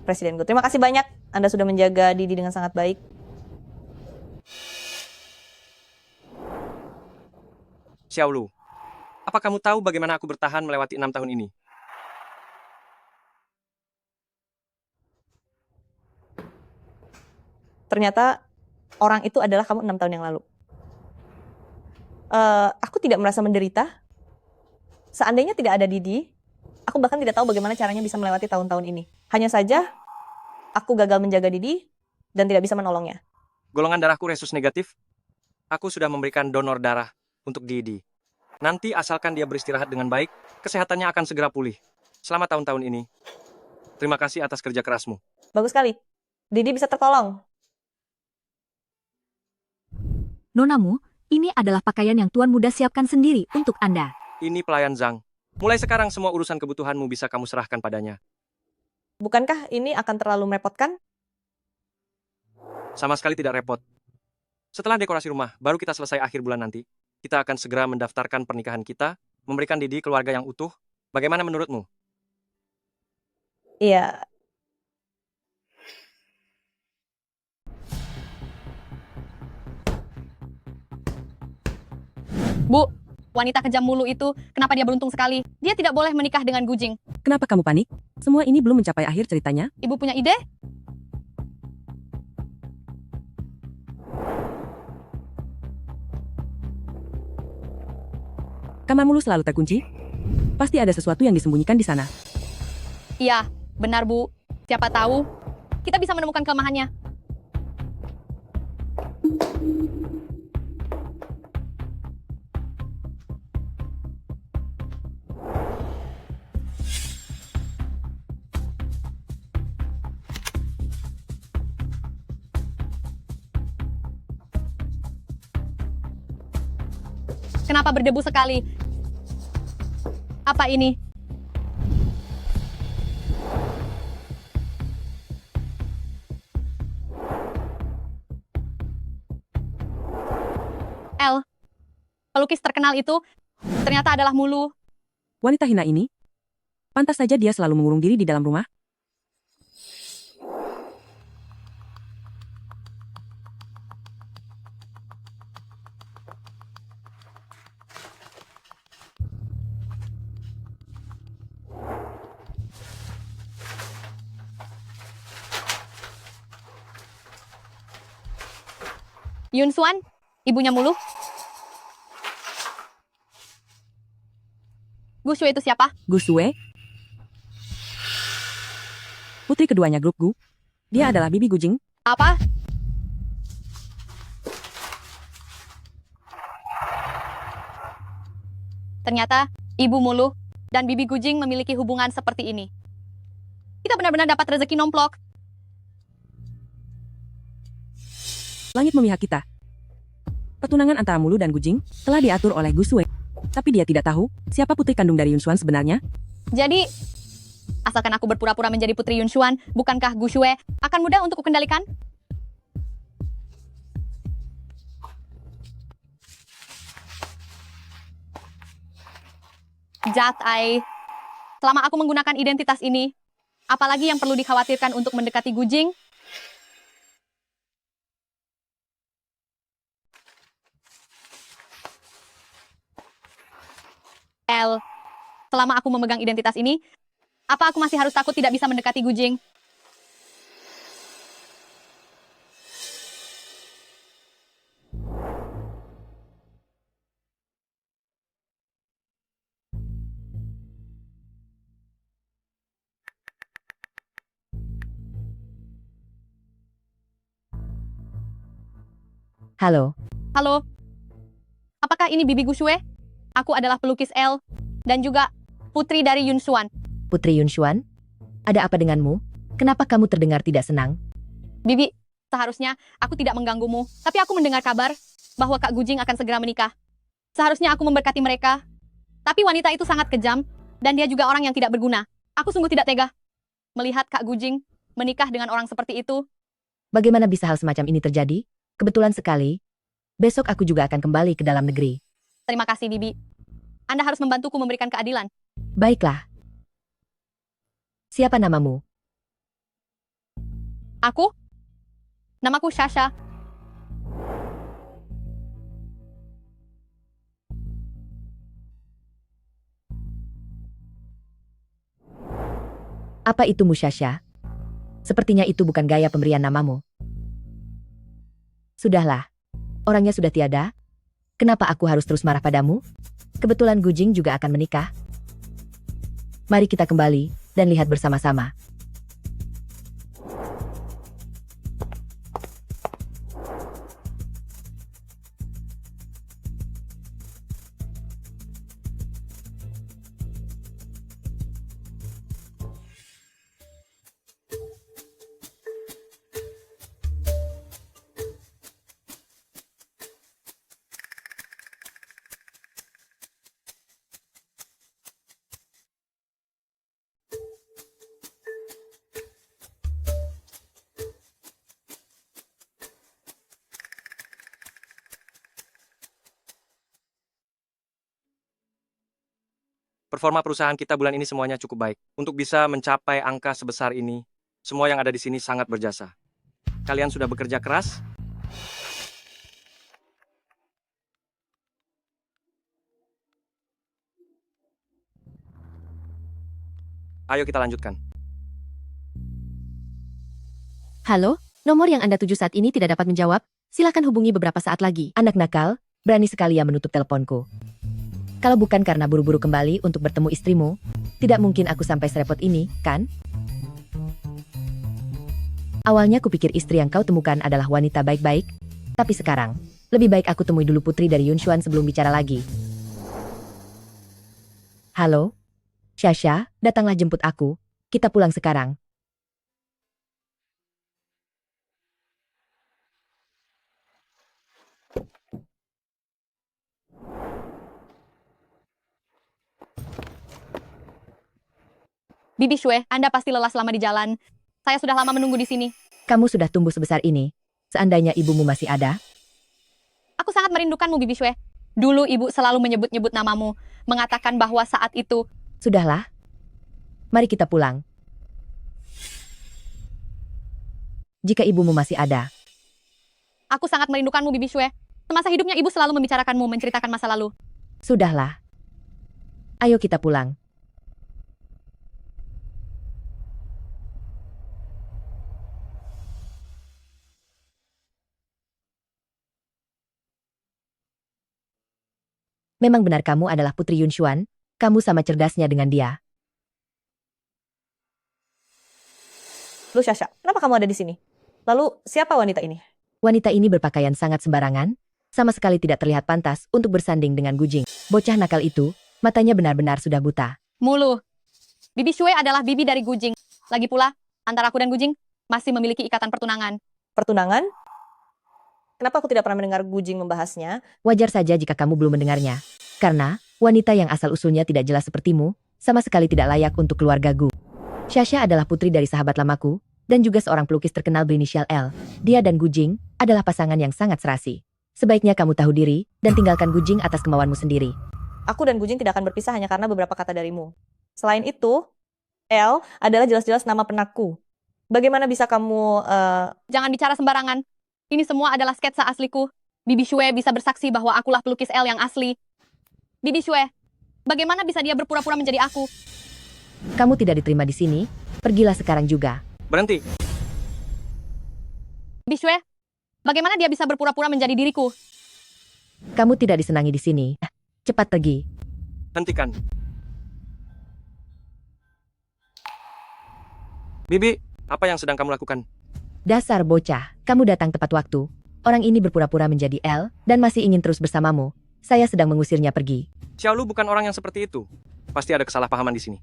Presiden Gu? Terima kasih banyak. Anda sudah menjaga Didi dengan sangat baik. Xiaolu, apa kamu tahu bagaimana aku bertahan melewati 6 tahun ini? Ternyata orang itu adalah kamu 6 tahun yang lalu. Aku tidak merasa menderita. Seandainya tidak ada Didi, aku bahkan tidak tahu bagaimana caranya bisa melewati tahun-tahun ini. Hanya saja, aku gagal menjaga Didi dan tidak bisa menolongnya. Golongan darahku resus negatif. Aku sudah memberikan donor darah untuk Didi. Nanti asalkan dia beristirahat dengan baik, kesehatannya akan segera pulih. Selama tahun-tahun ini. Terima kasih atas kerja kerasmu. Bagus sekali. Didi bisa tertolong. Nonamu, ini adalah pakaian yang Tuan Muda siapkan sendiri untuk Anda. Ini pelayan Zhang. Mulai sekarang semua urusan kebutuhanmu bisa kamu serahkan padanya. Bukankah ini akan terlalu merepotkan? Sama sekali tidak repot. Setelah dekorasi rumah, baru kita selesai akhir bulan nanti. Kita akan segera mendaftarkan pernikahan kita, memberikan Didi keluarga yang utuh. Bagaimana menurutmu? Iya. Bu, wanita kejam mulu itu, kenapa dia beruntung sekali? Dia tidak boleh menikah dengan Gujing. Kenapa kamu panik? Semua ini belum mencapai akhir ceritanya. Ibu punya ide? Kamarmu selalu terkunci? Pasti ada sesuatu yang disembunyikan di sana. Iya, benar Bu. Siapa tahu, kita bisa menemukan kelemahannya. Kenapa berdebu sekali? Apa ini? El, pelukis terkenal itu ternyata adalah Mulu. Wanita hina ini? Pantas saja dia selalu mengurung diri di dalam rumah. Yun Xuan, ibunya Mulu. Gu Shui itu siapa? Gu Shui? Putri keduanya grup Gu. Dia adalah bibi Gujing. Apa? Ternyata, ibu Mulu dan bibi Gujing memiliki hubungan seperti ini. Kita benar-benar dapat rezeki nomplok. Langit memihak kita. Pertunangan antara Mulu dan Gujing telah diatur oleh Gu Shui. Tapi dia tidak tahu siapa putri kandung dari Yun Xuan sebenarnya. Jadi, asalkan aku berpura-pura menjadi putri Yun Xuan, bukankah Gu Shui akan mudah untuk kukendalikan? Jat Ai, selama aku menggunakan identitas ini, apalagi yang perlu dikhawatirkan untuk mendekati Gujing? El, selama aku memegang identitas ini, apa aku masih harus takut tidak bisa mendekati Gujing? Halo, Halo. Apakah ini Bibi Gushue? Aku adalah pelukis L dan juga putri dari Yun Xuan. Putri Yunshuan? Ada apa denganmu? Kenapa kamu terdengar tidak senang? Bibi, seharusnya aku tidak mengganggumu, tapi aku mendengar kabar bahwa Kak Gujing akan segera menikah. Seharusnya aku memberkati mereka. Tapi wanita itu sangat kejam, dan dia juga orang yang tidak berguna. Aku sungguh tidak tega melihat Kak Gujing menikah dengan orang seperti itu. Bagaimana bisa hal semacam ini terjadi? Kebetulan sekali. Besok aku juga akan kembali ke dalam negeri. Terima kasih, Bibi. Anda harus membantuku memberikan keadilan. Baiklah. Siapa namamu? Aku? Namaku Shasha. Apa itu Mushasha? Sepertinya itu bukan gaya pemberian namamu. Sudahlah. Orangnya sudah tiada. Kenapa aku harus terus marah padamu? Kebetulan Gujing juga akan menikah. Mari kita kembali dan lihat bersama-sama. Performa perusahaan kita bulan ini semuanya cukup baik. Untuk bisa mencapai angka sebesar ini, semua yang ada di sini sangat berjasa. Kalian sudah bekerja keras? Ayo kita lanjutkan. Halo, nomor yang Anda tuju saat ini tidak dapat menjawab. Silakan hubungi beberapa saat lagi. Anak nakal, berani sekali ya menutup teleponku. Kalau bukan karena buru-buru kembali untuk bertemu istrimu, tidak mungkin aku sampai serepot ini, kan? Awalnya kupikir istri yang kau temukan adalah wanita baik-baik, tapi sekarang, lebih baik aku temui dulu putri dari Yunshuan sebelum bicara lagi. Halo? Shasha, datanglah jemput aku. Kita pulang sekarang. Bibi Shue, Anda pasti lelah selama di jalan. Saya sudah lama menunggu di sini. Kamu sudah tumbuh sebesar ini. Seandainya ibumu masih ada, Aku sangat merindukanmu, Bibi Shue. Dulu ibu selalu menyebut-nyebut namamu, mengatakan bahwa saat itu... sudahlah. Mari kita pulang. Jika ibumu masih ada, Aku sangat merindukanmu, Bibi Shue. Semasa hidupnya ibu selalu membicarakanmu, menceritakan masa lalu. sudahlah. Ayo kita pulang. Memang benar kamu adalah Putri Yunshuan, kamu sama cerdasnya dengan dia. Lu Shasha, kenapa kamu ada di sini? Lalu, siapa wanita ini? Wanita ini berpakaian sangat sembarangan, sama sekali tidak terlihat pantas untuk bersanding dengan Gujing. Bocah nakal itu, matanya benar-benar sudah buta. Mulu. Bibi Shue adalah bibi dari Gujing. Lagi pula, antara aku dan Gujing masih memiliki ikatan pertunangan. Pertunangan? Kenapa aku tidak pernah mendengar Gujing membahasnya? Wajar saja jika kamu belum mendengarnya. Karena, wanita yang asal-usulnya tidak jelas sepertimu, sama sekali tidak layak untuk keluarga Gu. Shasha adalah putri dari sahabat lamaku, dan juga seorang pelukis terkenal berinisial L. Dia dan Gujing adalah pasangan yang sangat serasi. Sebaiknya kamu tahu diri, dan tinggalkan Gujing atas kemauanmu sendiri. Aku dan Gujing tidak akan berpisah hanya karena beberapa kata darimu. Selain itu, L adalah jelas-jelas nama penakku. Bagaimana bisa kamu... Jangan bicara sembarangan. Ini semua adalah sketsa asliku. Bibi Shue bisa bersaksi bahwa akulah pelukis L yang asli. Bibi Shue, bagaimana bisa dia berpura-pura menjadi aku? Kamu tidak diterima di sini, pergilah sekarang juga. Berhenti. Bibi Shue, bagaimana dia bisa berpura-pura menjadi diriku? Kamu tidak disenangi di sini. Cepat pergi. Hentikan. Bibi, apa yang sedang kamu lakukan? Dasar bocah, kamu datang tepat waktu. Orang ini berpura-pura menjadi L dan masih ingin terus bersamamu. Saya sedang mengusirnya pergi. Xiaolu bukan orang yang seperti itu. Pasti ada kesalahpahaman di sini.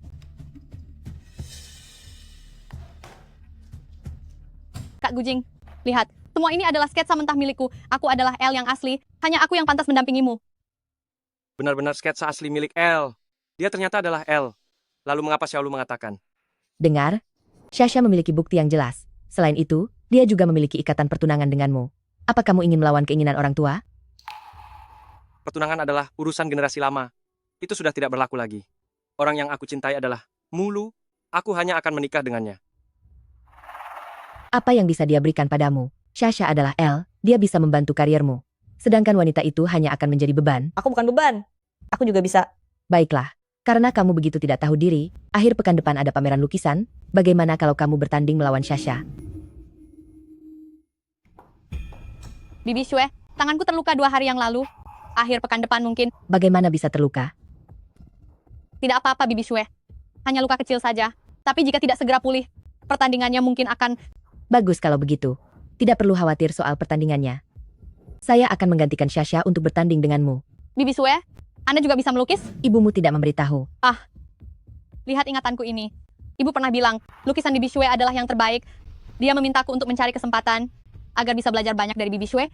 Kak Gujing, lihat. Semua ini adalah sketsa mentah milikku. Aku adalah L yang asli. Hanya aku yang pantas mendampingimu. Benar-benar sketsa asli milik L. Dia ternyata adalah L. Lalu mengapa Xiaolu mengatakan? Dengar, Sasha memiliki bukti yang jelas. Selain itu, dia juga memiliki ikatan pertunangan denganmu. Apa kamu ingin melawan keinginan orang tua? Pertunangan adalah urusan generasi lama. Itu sudah tidak berlaku lagi. Orang yang aku cintai adalah Mulu. Aku hanya akan menikah dengannya. Apa yang bisa dia berikan padamu? Sasha adalah L, dia bisa membantu karirmu. Sedangkan wanita itu hanya akan menjadi beban. Aku bukan beban. Aku juga bisa. Baiklah, karena kamu begitu tidak tahu diri, akhir pekan depan ada pameran lukisan, bagaimana kalau kamu bertanding melawan Sasha? Bibi Shue, tanganku terluka 2 hari yang lalu. Akhir pekan depan mungkin. Bagaimana bisa terluka? Tidak apa-apa, Bibi Shue. Hanya luka kecil saja. Tapi jika tidak segera pulih, pertandingannya mungkin akan... Bagus kalau begitu. Tidak perlu khawatir soal pertandingannya. Saya akan menggantikan Sasha untuk bertanding denganmu. Bibi Shue, Anda juga bisa melukis? Ibumu tidak memberitahu. Lihat ingatanku ini. Ibu pernah bilang, lukisan Bibi Shue adalah yang terbaik. Dia memintaku untuk mencari kesempatan agar bisa belajar banyak dari Bibi Shue.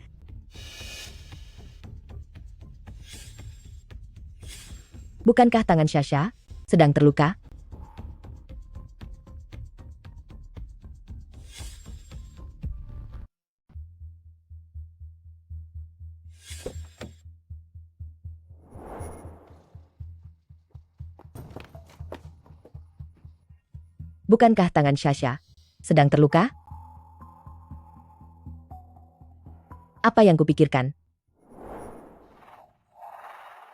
Bukankah tangan Sasha sedang terluka? Bukankah tangan Sasha sedang terluka? Apa yang kupikirkan?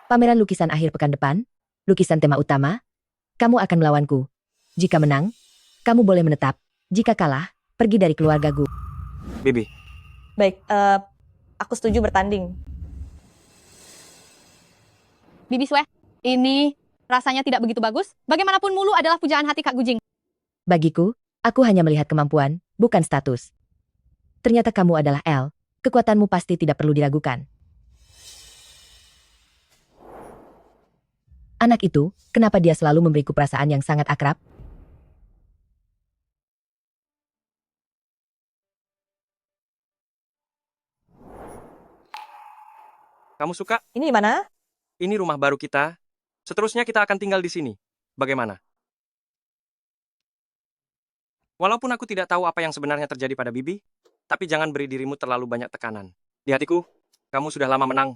Pameran lukisan akhir pekan depan, lukisan tema utama, kamu akan melawanku. Jika menang, kamu boleh menetap. Jika kalah, pergi dari keluarga Gu. Bibi. Baik, aku setuju bertanding. Bibi Shue, ini rasanya tidak begitu bagus. Bagaimanapun Mulu adalah pujaan hati Kak Gujing. Bagiku, aku hanya melihat kemampuan, bukan status. Ternyata kamu adalah L. Kekuatanmu pasti tidak perlu diragukan. Anak itu, kenapa dia selalu memberiku perasaan yang sangat akrab? Kamu suka? Ini mana? Ini rumah baru kita. Seterusnya kita akan tinggal di sini. Bagaimana? Walaupun aku tidak tahu apa yang sebenarnya terjadi pada Bibi, tapi jangan beri dirimu terlalu banyak tekanan. Di hatiku, kamu sudah lama menang.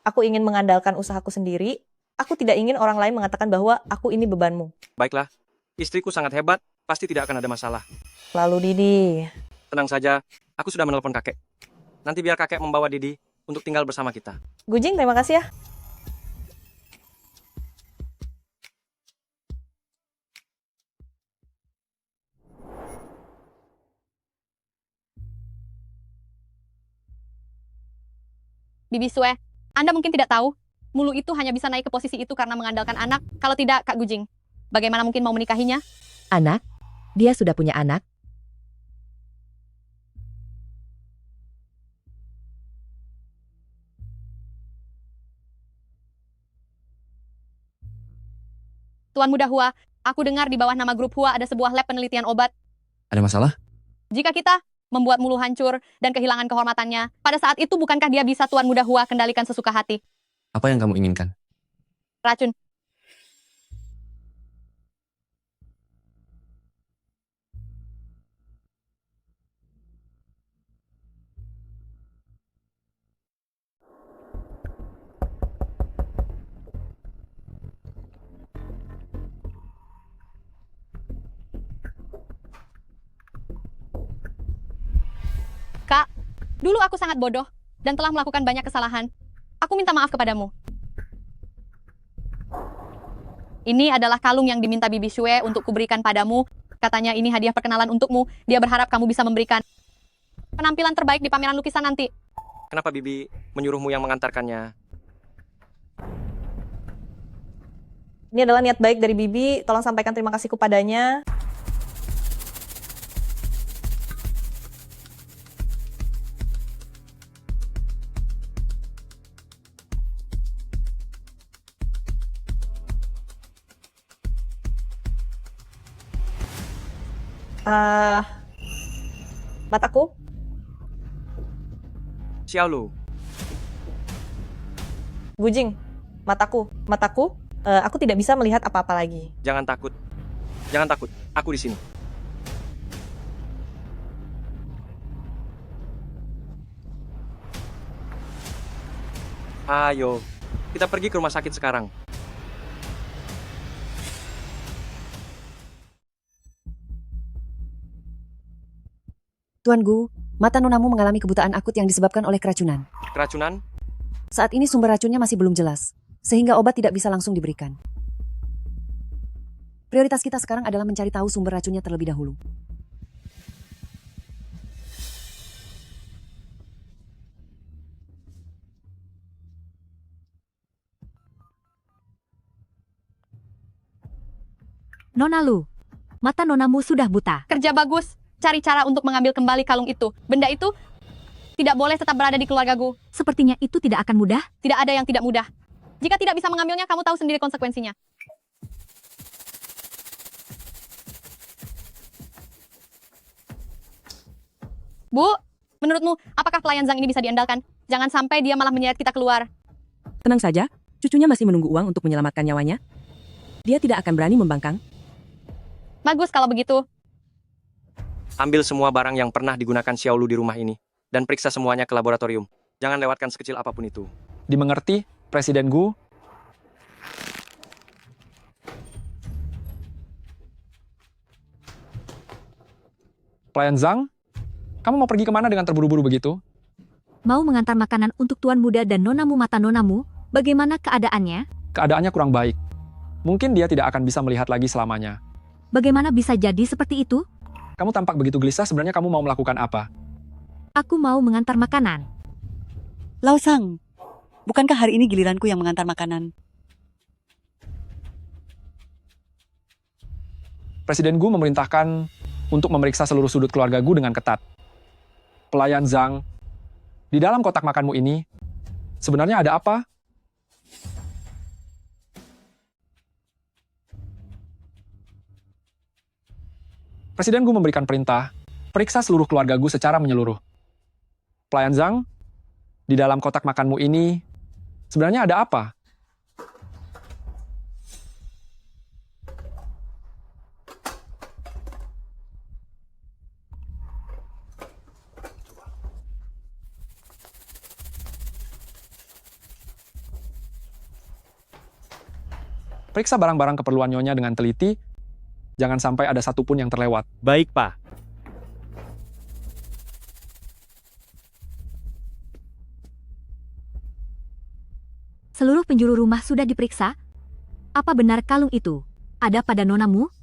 Aku ingin mengandalkan usahaku sendiri. Aku tidak ingin orang lain mengatakan bahwa aku ini bebanmu. Baiklah, istriku sangat hebat, pasti tidak akan ada masalah. Lalu Didi. Tenang saja, aku sudah menelpon kakek. Nanti biar kakek membawa Didi untuk tinggal bersama kita. Gujing, terima kasih ya. Bibi Shue, Anda mungkin tidak tahu, Mulu itu hanya bisa naik ke posisi itu karena mengandalkan anak, kalau tidak Kak Gujing. Bagaimana mungkin mau menikahinya? Anak? Dia sudah punya anak? Tuan Muda Hua, aku dengar di bawah nama grup Hua ada sebuah lab penelitian obat. Ada masalah? Jika kita membuat Mulu hancur dan kehilangan kehormatannya, pada saat itu bukankah dia bisa Tuan Muda Hua kendalikan sesuka hati? Apa yang kamu inginkan? Racun. Kak, dulu aku sangat bodoh dan telah melakukan banyak kesalahan. Aku minta maaf kepadamu. Ini adalah kalung yang diminta Bibi Shue untuk kuberikan padamu. Katanya ini hadiah perkenalan untukmu. Dia berharap kamu bisa memberikan penampilan terbaik di pameran lukisan nanti. Kenapa Bibi menyuruhmu yang mengantarkannya? Ini adalah niat baik dari Bibi. Tolong sampaikan terima kasihku padanya. Mataku, Xiaolu, Gujing, mataku, aku tidak bisa melihat apa-apa lagi. jangan takut. Jangan takut, aku di sini. Ayo, kita pergi ke rumah sakit sekarang. Tuan Gu, mata nonamu mengalami kebutaan akut yang disebabkan oleh keracunan. Keracunan? Saat ini sumber racunnya masih belum jelas, sehingga obat tidak bisa langsung diberikan. Prioritas kita sekarang adalah mencari tahu sumber racunnya terlebih dahulu. Nona Lu, mata nonamu sudah buta. Kerja bagus. Cari cara untuk mengambil kembali kalung itu. Benda itu tidak boleh tetap berada di keluarga Gu. Sepertinya itu tidak akan mudah. Tidak ada yang tidak mudah. Jika tidak bisa mengambilnya, kamu tahu sendiri konsekuensinya. Bu, menurutmu, apakah pelayan Zhang ini bisa diandalkan? Jangan sampai dia malah menyeret kita keluar. Tenang saja, cucunya masih menunggu uang untuk menyelamatkan nyawanya. Dia tidak akan berani membangkang. Bagus kalau begitu. Ambil semua barang yang pernah digunakan Xiaolu di rumah ini, dan periksa semuanya ke laboratorium. Jangan lewatkan sekecil apapun itu. Dimengerti, Presiden Gu? Pelayan Zhang, kamu mau pergi kemana dengan terburu-buru begitu? Mau mengantar makanan untuk tuan muda dan nonamu mata nonamu, bagaimana keadaannya? Keadaannya kurang baik. Mungkin dia tidak akan bisa melihat lagi selamanya. Bagaimana bisa jadi seperti itu? Kamu tampak begitu gelisah, sebenarnya kamu mau melakukan apa? Aku mau mengantar makanan. Lao Sang, bukankah hari ini giliranku yang mengantar makanan? Presiden Gu memerintahkan untuk memeriksa seluruh sudut keluarga Gu dengan ketat. Pelayan Zhang, di dalam kotak makanmu ini, sebenarnya ada apa? Presiden Gu memberikan perintah, periksa seluruh keluarga Gu secara menyeluruh. Pelayan Zhang, di dalam kotak makanmu ini, sebenarnya ada apa? Periksa barang-barang keperluan Nyonya dengan teliti, jangan sampai ada satupun yang terlewat. Baik, Pak. Seluruh penjuru rumah sudah diperiksa? Apa benar kalung itu ada pada nonamu?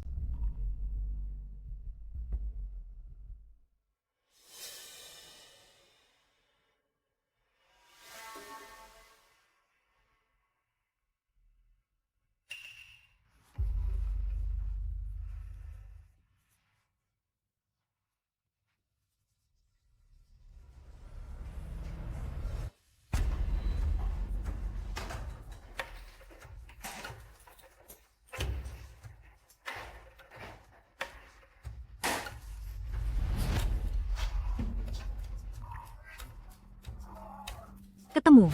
Ketemu.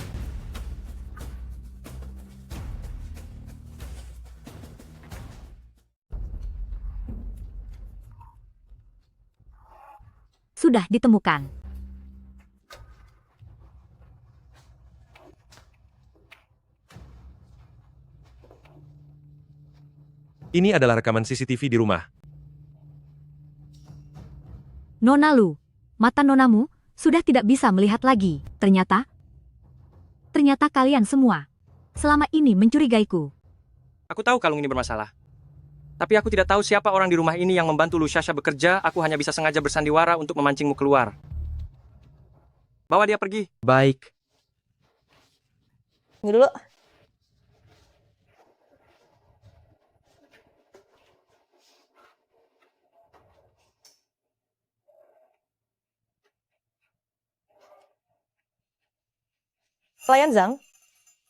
Sudah ditemukan. Ini adalah rekaman CCTV di rumah. Nona Lu, mata nonamu sudah tidak bisa melihat lagi. Ternyata kalian semua selama ini mencurigaiku. Aku tahu kalung ini bermasalah. Tapi aku tidak tahu siapa orang di rumah ini yang membantu Lu Shasha bekerja. Aku hanya bisa sengaja bersandiwara untuk memancingmu keluar. Bawa dia pergi. Baik. Tunggu dulu. Pelayan Zhang,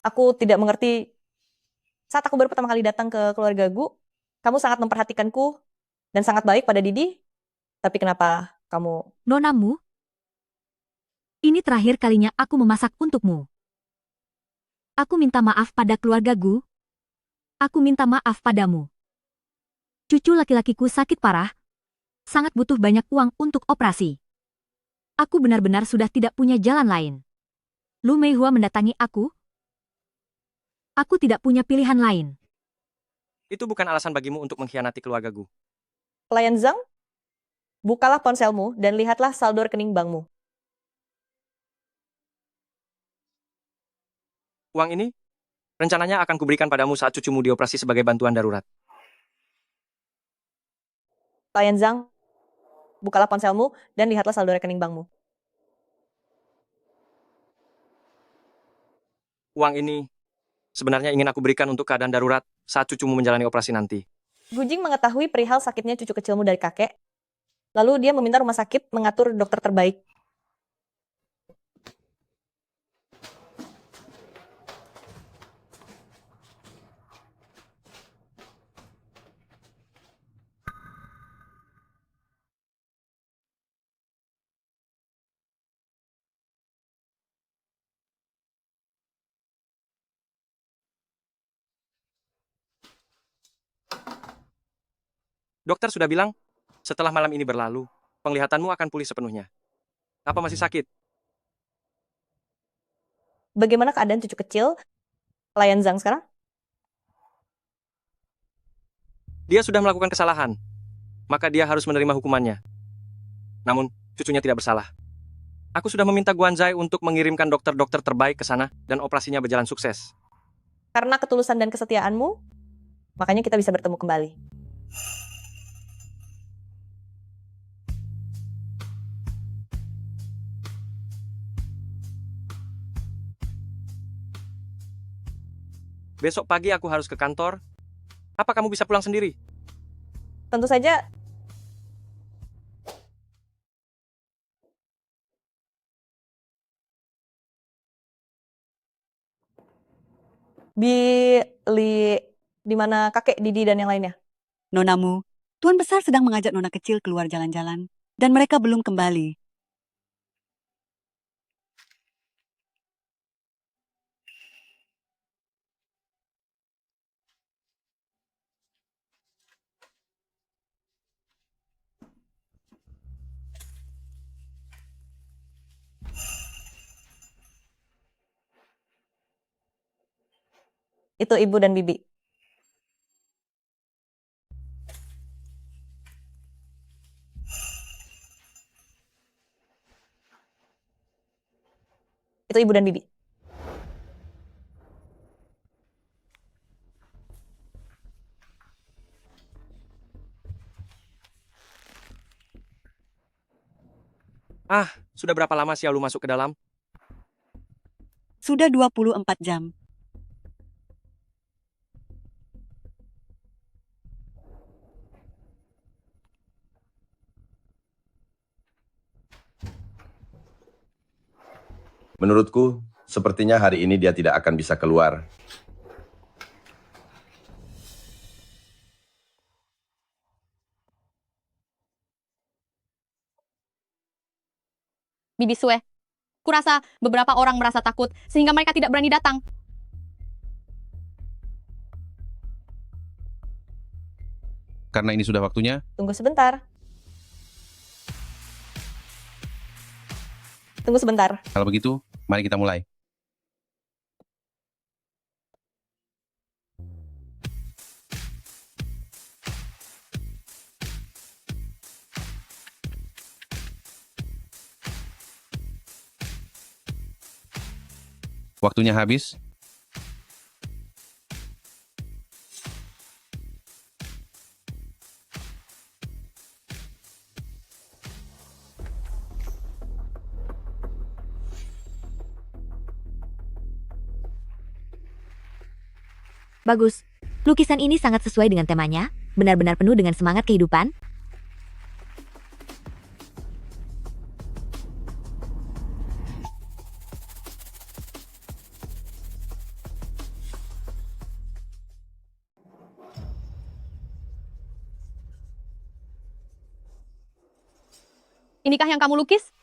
aku tidak mengerti. Saat aku baru pertama kali datang ke keluarga Gu, kamu sangat memperhatikanku dan sangat baik pada Didi. Tapi kenapa kamu... Nonamu, ini terakhir kalinya aku memasak untukmu. Aku minta maaf pada keluarga Gu. Aku minta maaf padamu. Cucu laki-lakiku sakit parah. Sangat butuh banyak uang untuk operasi. Aku benar-benar sudah tidak punya jalan lain. Lu Meihua mendatangi aku. Aku tidak punya pilihan lain. Itu bukan alasan bagimu untuk mengkhianati keluarga Gu. Pelayan Zhang, bukalah ponselmu dan lihatlah saldo rekening bankmu. Uang ini rencananya akan kuberikan padamu saat cucumu dioperasi sebagai bantuan darurat. Pelayan Zhang, bukalah ponselmu dan lihatlah saldo rekening bankmu. Uang ini sebenarnya ingin aku berikan untuk keadaan darurat saat cucumu menjalani operasi nanti. Gujing mengetahui perihal sakitnya cucu kecilmu dari kakek. Lalu dia meminta rumah sakit mengatur dokter terbaik. Dokter sudah bilang, setelah malam ini berlalu, penglihatanmu akan pulih sepenuhnya. Apa masih sakit? Bagaimana keadaan cucu kecil pelayan Zhang sekarang? Dia sudah melakukan kesalahan, maka dia harus menerima hukumannya. Namun, cucunya tidak bersalah. Aku sudah meminta Guanzai untuk mengirimkan dokter-dokter terbaik ke sana dan operasinya berjalan sukses. Karena ketulusan dan kesetiaanmu, makanya kita bisa bertemu kembali. Besok pagi aku harus ke kantor. Apa kamu bisa pulang sendiri? Tentu saja. Billy, di mana kakek, Didi, dan yang lainnya? Nonamu, Tuan Besar sedang mengajak nona kecil keluar jalan-jalan, dan mereka belum kembali. Itu ibu dan bibi. Itu ibu dan bibi. Ah, sudah berapa lama Xiaolu masuk ke dalam? Sudah 24 jam. Menurutku, sepertinya hari ini dia tidak akan bisa keluar. Bibi Sue, kurasa beberapa orang merasa takut sehingga mereka tidak berani datang. Karena ini sudah waktunya, Tunggu sebentar. Tunggu sebentar. kalau begitu, mari kita mulai. Waktunya habis. Bagus. Lukisan ini sangat sesuai dengan temanya, benar-benar penuh dengan semangat kehidupan. Inikah yang kamu lukis?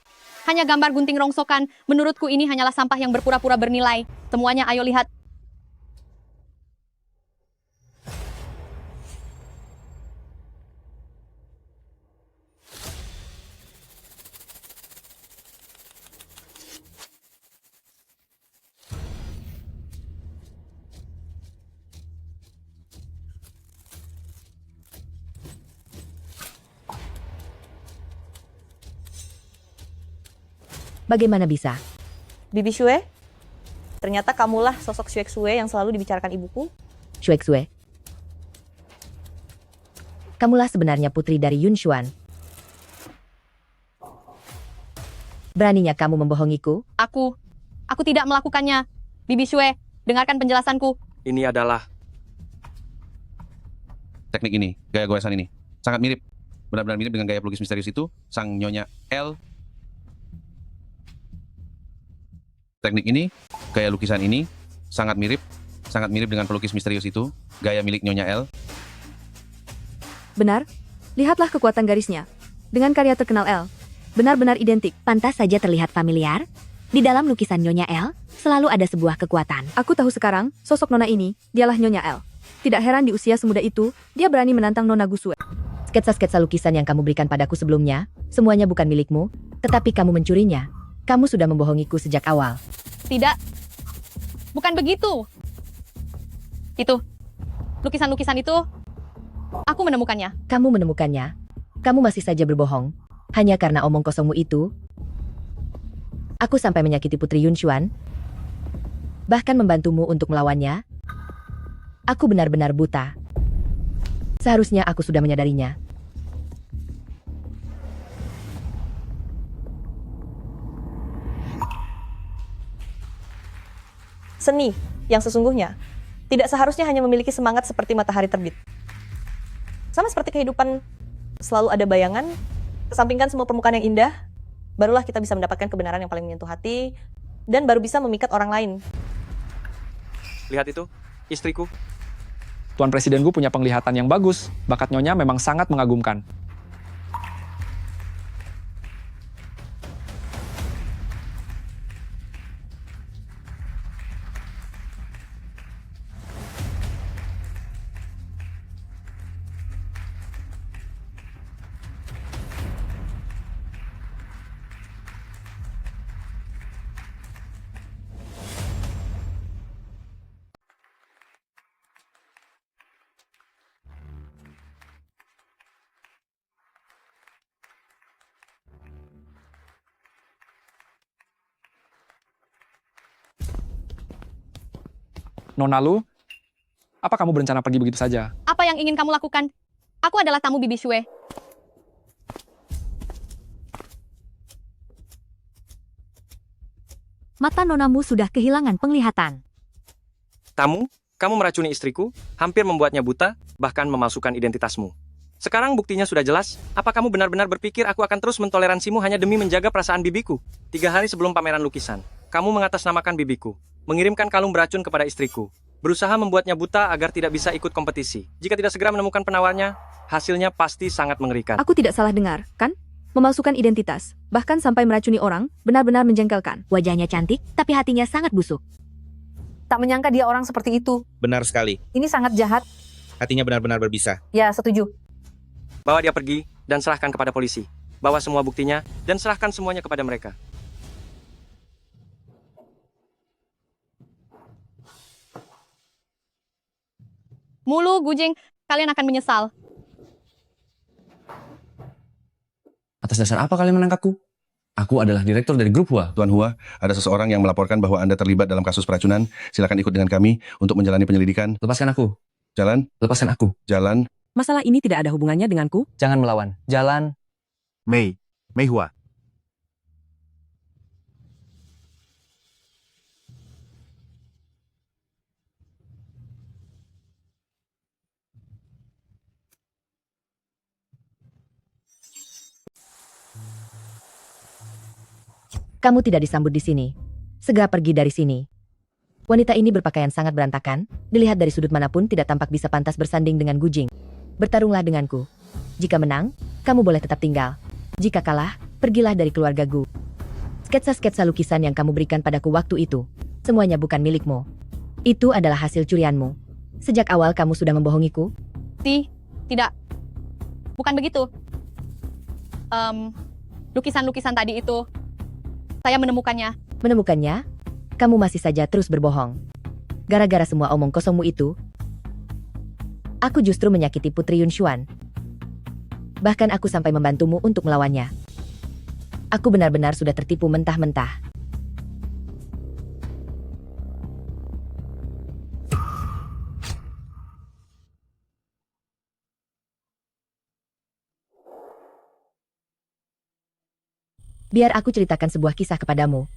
Hanya gambar gunting rongsokan. Menurutku ini hanyalah sampah yang berpura-pura bernilai. Semuanya ayo lihat. Bagaimana bisa? Bibi Shue, ternyata kamulah sosok Shue Xue yang selalu dibicarakan ibuku. Shue Xue. Kamulah sebenarnya putri dari Yun Xuan. Beraninya kamu membohongiku? Aku tidak melakukannya. Bibi Shue, dengarkan penjelasanku. Ini adalah Teknik ini, gaya goresan ini, sangat mirip. Benar-benar mirip dengan gaya pelukis misterius itu, sang Nyonya L. Teknik ini, gaya lukisan ini, sangat mirip dengan pelukis misterius itu, gaya milik Nyonya L. Benar? Lihatlah kekuatan garisnya. Dengan karya terkenal L. Benar-benar identik. Pantas saja terlihat familiar. Di dalam lukisan Nyonya L, selalu ada sebuah kekuatan. Aku tahu sekarang, sosok Nona ini, dialah Nyonya L. Tidak heran di usia semuda itu, dia berani menantang Nona Gusue. Sketsa-sketsa lukisan yang kamu berikan padaku sebelumnya, semuanya bukan milikmu, tetapi kamu mencurinya. Kamu sudah membohongiku sejak awal. Tidak. Bukan begitu. Itu. Lukisan-lukisan itu, aku menemukannya. Kamu menemukannya? Kamu masih saja berbohong. Hanya karena omong kosongmu itu, aku sampai menyakiti Putri Yun Xuan, bahkan membantumu untuk melawannya. Aku benar-benar buta. Seharusnya aku sudah menyadarinya. Seni yang sesungguhnya tidak seharusnya hanya memiliki semangat seperti matahari terbit. Sama seperti kehidupan, selalu ada bayangan, kesampingkan semua permukaan yang indah, barulah kita bisa mendapatkan kebenaran yang paling menyentuh hati, dan baru bisa memikat orang lain. Lihat itu, istriku. Tuan Presiden Gu punya penglihatan yang bagus. Bakat Nyonya memang sangat mengagumkan. Nona Lu, apa kamu berencana pergi begitu saja? Apa yang ingin kamu lakukan? Aku adalah tamu Bibi Shue. Mata nonamu sudah kehilangan penglihatan. Tamu, kamu meracuni istriku, hampir membuatnya buta, bahkan memalsukan identitasmu. Sekarang buktinya sudah jelas, apa kamu benar-benar berpikir aku akan terus mentoleransimu hanya demi menjaga perasaan bibiku? 3 hari sebelum pameran lukisan, kamu mengatasnamakan bibiku, mengirimkan kalung beracun kepada istriku, berusaha membuatnya buta agar tidak bisa ikut kompetisi. Jika tidak segera menemukan penawarnya, hasilnya pasti sangat mengerikan. Aku tidak salah dengar, kan? Memalsukan identitas, bahkan sampai meracuni orang, benar-benar menjengkelkan. Wajahnya cantik, tapi hatinya sangat busuk. Tak menyangka dia orang seperti itu. Benar sekali. Ini sangat jahat. Hatinya benar-benar berbisa. Ya, setuju. Bawa dia pergi, dan serahkan kepada polisi. Bawa semua buktinya, dan serahkan semuanya kepada mereka. Mulu, Gujing, kalian akan menyesal. Atas dasar apa kalian menangkapku? Aku adalah direktur dari grup Hua. Tuan Hua, ada seseorang yang melaporkan bahwa Anda terlibat dalam kasus peracunan. Silakan ikut dengan kami untuk menjalani penyelidikan. Lepaskan aku. Jalan. Lepaskan aku. Jalan. Masalah ini tidak ada hubungannya denganku. Jangan melawan. Jalan. Mei Hua. Kamu tidak disambut di sini. Segera pergi dari sini. Wanita ini berpakaian sangat berantakan, dilihat dari sudut manapun tidak tampak bisa pantas bersanding dengan Gujing. Bertarunglah denganku. Jika menang, kamu boleh tetap tinggal. Jika kalah, Pergilah dari keluarga Gu. Sketsa-sketsa lukisan yang kamu berikan padaku waktu itu, semuanya bukan milikmu. Itu adalah hasil curianmu. Sejak awal kamu sudah membohongiku. Tidak. Bukan begitu. Lukisan-lukisan tadi itu, saya menemukannya. Menemukannya? Kamu masih saja terus berbohong. Gara-gara semua omong kosongmu itu, aku justru menyakiti Putri Yunshuan. Bahkan aku sampai membantumu untuk melawannya. Aku benar-benar sudah tertipu mentah-mentah. Biar aku ceritakan sebuah kisah kepadamu.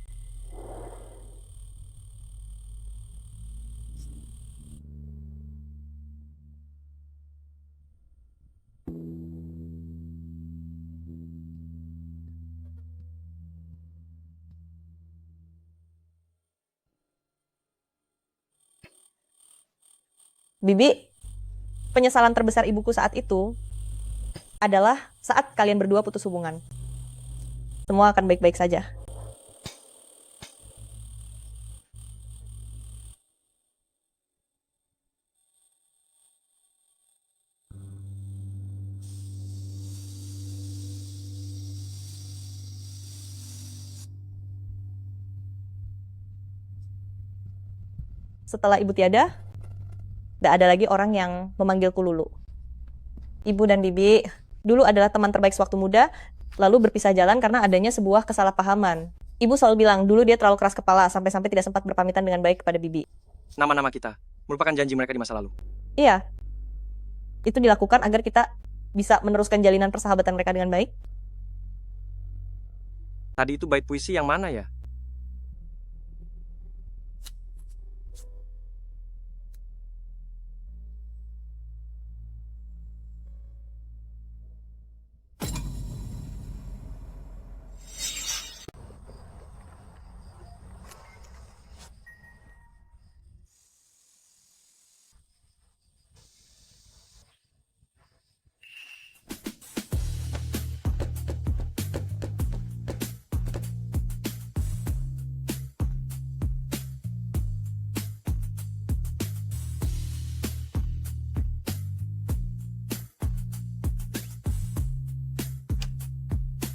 Bibi, penyesalan terbesar ibuku saat itu adalah saat kalian berdua putus hubungan. Semua akan baik-baik saja. Setelah ibu tiada, tidak ada lagi orang yang memanggilku Lulu. Ibu dan Bibi dulu adalah teman terbaik sewaktu muda, lalu berpisah jalan karena adanya sebuah kesalahpahaman. Ibu selalu bilang dulu dia terlalu keras kepala sampai-sampai tidak sempat berpamitan dengan baik kepada Bibi. Nama-nama kita merupakan janji mereka di masa lalu. Iya, itu dilakukan agar kita bisa meneruskan jalinan persahabatan mereka dengan baik. Tadi itu bait puisi yang mana ya?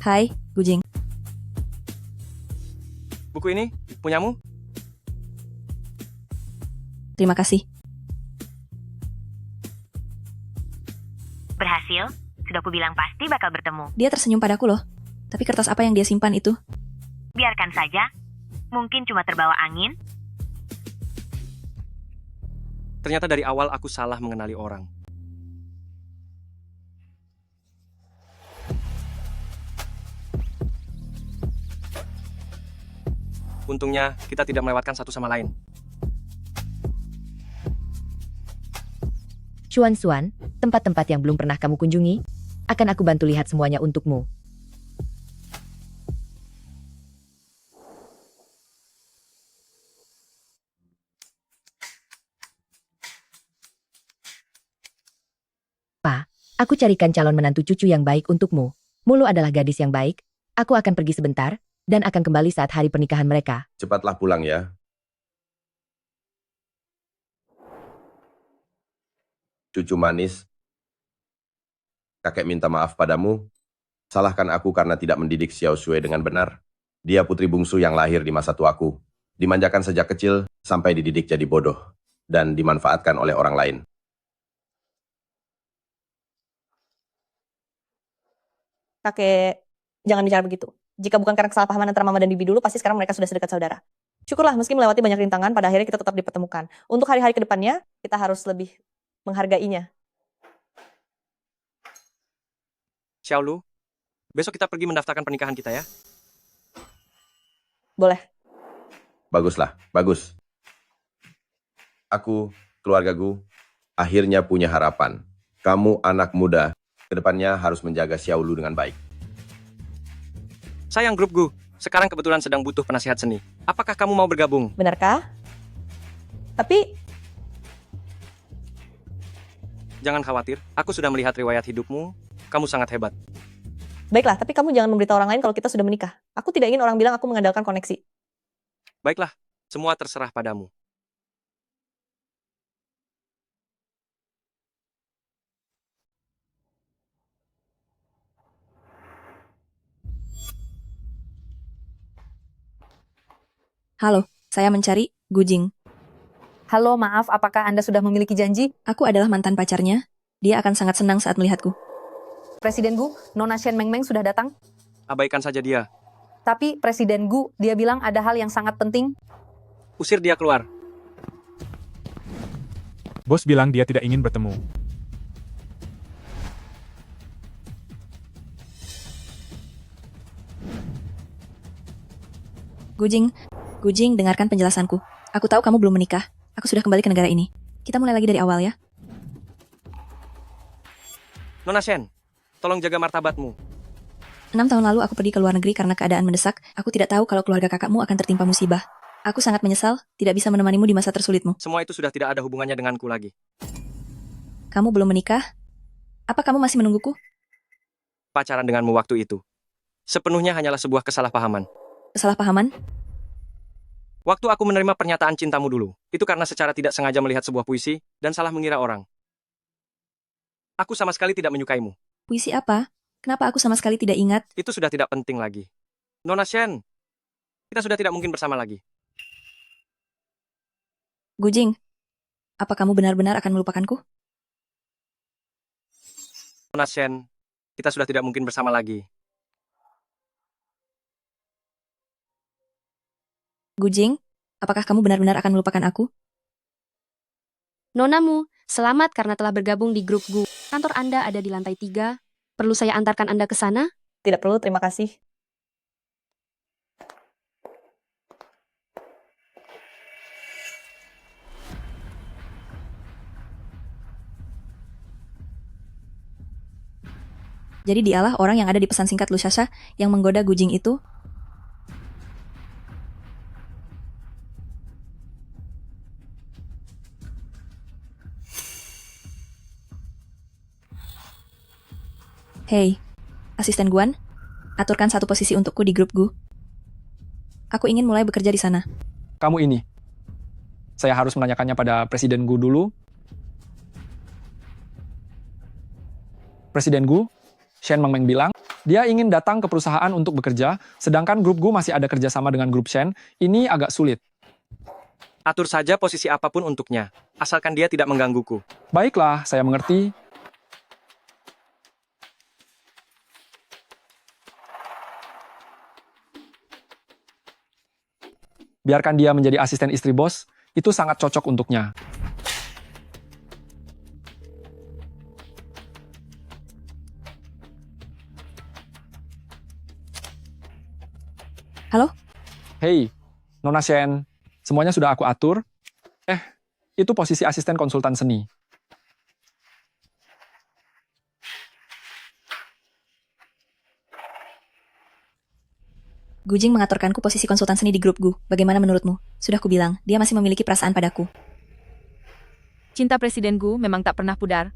Hai, Gujing. Buku ini punyamu? Terima kasih. Berhasil? Sudah aku bilang pasti bakal bertemu. Dia tersenyum padaku loh. Tapi kertas apa yang dia simpan itu? Biarkan saja. Mungkin cuma terbawa angin. Ternyata dari awal aku salah mengenali orang. Untungnya kita tidak melewatkan satu sama lain. Xuan, tempat-tempat yang belum pernah kamu kunjungi, akan aku bantu lihat semuanya untukmu. Pa, aku carikan calon menantu cucu yang baik untukmu. Mulu adalah gadis yang baik. Aku akan pergi sebentar, dan akan kembali saat hari pernikahan mereka. Cepatlah pulang ya. Cucu manis, kakek minta maaf padamu. Salahkan aku karena tidak mendidik Xiao Shui dengan benar. Dia putri bungsu yang lahir di masa tuaku. Dimanjakan sejak kecil sampai dididik jadi bodoh. Dan dimanfaatkan oleh orang lain. Kakek, jangan bicara begitu. Jika bukan karena kesalahpahaman antara mama dan bibi dulu, pasti sekarang mereka sudah sedekat saudara. Syukurlah, meski melewati banyak rintangan, pada akhirnya kita tetap dipertemukan. Untuk hari-hari ke depannya, kita harus lebih menghargainya. Xiaolu, besok kita pergi mendaftarkan pernikahan kita ya. Boleh. Baguslah, bagus. Aku, keluarga Gu, akhirnya punya harapan. Kamu anak muda, kedepannya harus menjaga Xiaolu dengan baik. Sayang grup Gu, sekarang kebetulan sedang butuh penasihat seni. Apakah kamu mau bergabung? Benarkah? Tapi jangan khawatir, aku sudah melihat riwayat hidupmu. Kamu sangat hebat. Baiklah, tapi kamu jangan memberitahu orang lain kalau kita sudah menikah. Aku tidak ingin orang bilang aku mengandalkan koneksi. Baiklah, semua terserah padamu. Halo, saya mencari Gujing. Halo, maaf, apakah Anda sudah memiliki janji? Aku adalah mantan pacarnya. Dia akan sangat senang saat melihatku. Presiden Gu, Nona Shen Meng Meng sudah datang. Abaikan saja dia. Tapi Presiden Gu, dia bilang ada hal yang sangat penting. Usir dia keluar. Bos bilang dia tidak ingin bertemu. Gujing, dengarkan penjelasanku. Aku tahu kamu belum menikah. Aku sudah kembali ke negara ini. Kita mulai lagi dari awal ya. Nona Shen, tolong jaga martabatmu. 6 tahun lalu aku pergi ke luar negeri karena keadaan mendesak. Aku tidak tahu kalau keluarga kakakmu akan tertimpa musibah. Aku sangat menyesal, tidak bisa menemanimu di masa tersulitmu. Semua itu sudah tidak ada hubungannya denganku lagi. Kamu belum menikah? Apa kamu masih menungguku? Pacaran denganmu waktu itu sepenuhnya hanyalah sebuah kesalahpahaman. Kesalahpahaman? Waktu aku menerima pernyataan cintamu dulu, itu karena secara tidak sengaja melihat sebuah puisi dan salah mengira orang. Aku sama sekali tidak menyukaimu. Puisi apa? Kenapa aku sama sekali tidak ingat? Itu sudah tidak penting lagi. Nona Shen, kita sudah tidak mungkin bersama lagi. Gujing, apa kamu benar-benar akan melupakanku? Nona Shen, kita sudah tidak mungkin bersama lagi. Gujing, apakah kamu benar-benar akan melupakan aku? Nonamu, selamat karena telah bergabung di grup Gu. Kantor Anda ada di lantai 3. Perlu saya antarkan Anda ke sana? Tidak perlu, terima kasih. Jadi dialah orang yang ada di pesan singkat Lushasha yang menggoda Gujing itu? Hei, asisten Guan, aturkan satu posisi untukku di grup Gu. Aku ingin mulai bekerja di sana. Kamu ini. Saya harus menanyakannya pada Presiden Gu dulu. Presiden Gu, Shen Mengmeng bilang, dia ingin datang ke perusahaan untuk bekerja, sedangkan grup Gu masih ada kerjasama dengan grup Shen. Ini agak sulit. Atur saja posisi apapun untuknya, asalkan dia tidak menggangguku. Baiklah, saya mengerti. Biarkan dia menjadi asisten istri bos, itu sangat cocok untuknya. Halo? Hei, Nona Shen, semuanya sudah aku atur. Itu posisi asisten konsultan seni. Gujing mengaturkanku posisi konsultan seni di grup Gu. Bagaimana menurutmu? Sudah kubilang, dia masih memiliki perasaan padaku. Cinta Presiden Gu memang tak pernah pudar.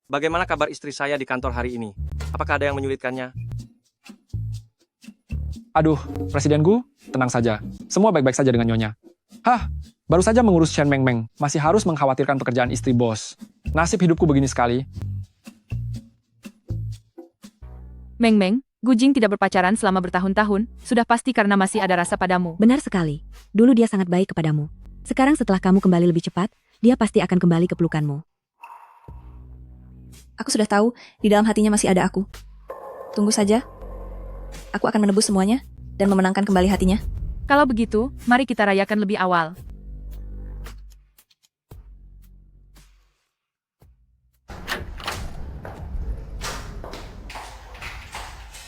Bagaimana kabar istri saya di kantor hari ini? Apakah ada yang menyulitkannya? Aduh, Presiden Gu, tenang saja. Semua baik-baik saja dengan Nyonya. Hah, baru saja mengurus Shen Mengmeng. Masih harus mengkhawatirkan pekerjaan istri bos. Nasib hidupku begini sekali. Mengmeng, Gujing tidak berpacaran selama bertahun-tahun, sudah pasti karena masih ada rasa padamu. Benar sekali. Dulu dia sangat baik kepadamu. Sekarang setelah kamu kembali lebih cepat, dia pasti akan kembali ke pelukanmu. Aku sudah tahu, di dalam hatinya masih ada aku. Tunggu saja. Aku akan menebus semuanya, dan memenangkan kembali hatinya. Kalau begitu, mari kita rayakan lebih awal.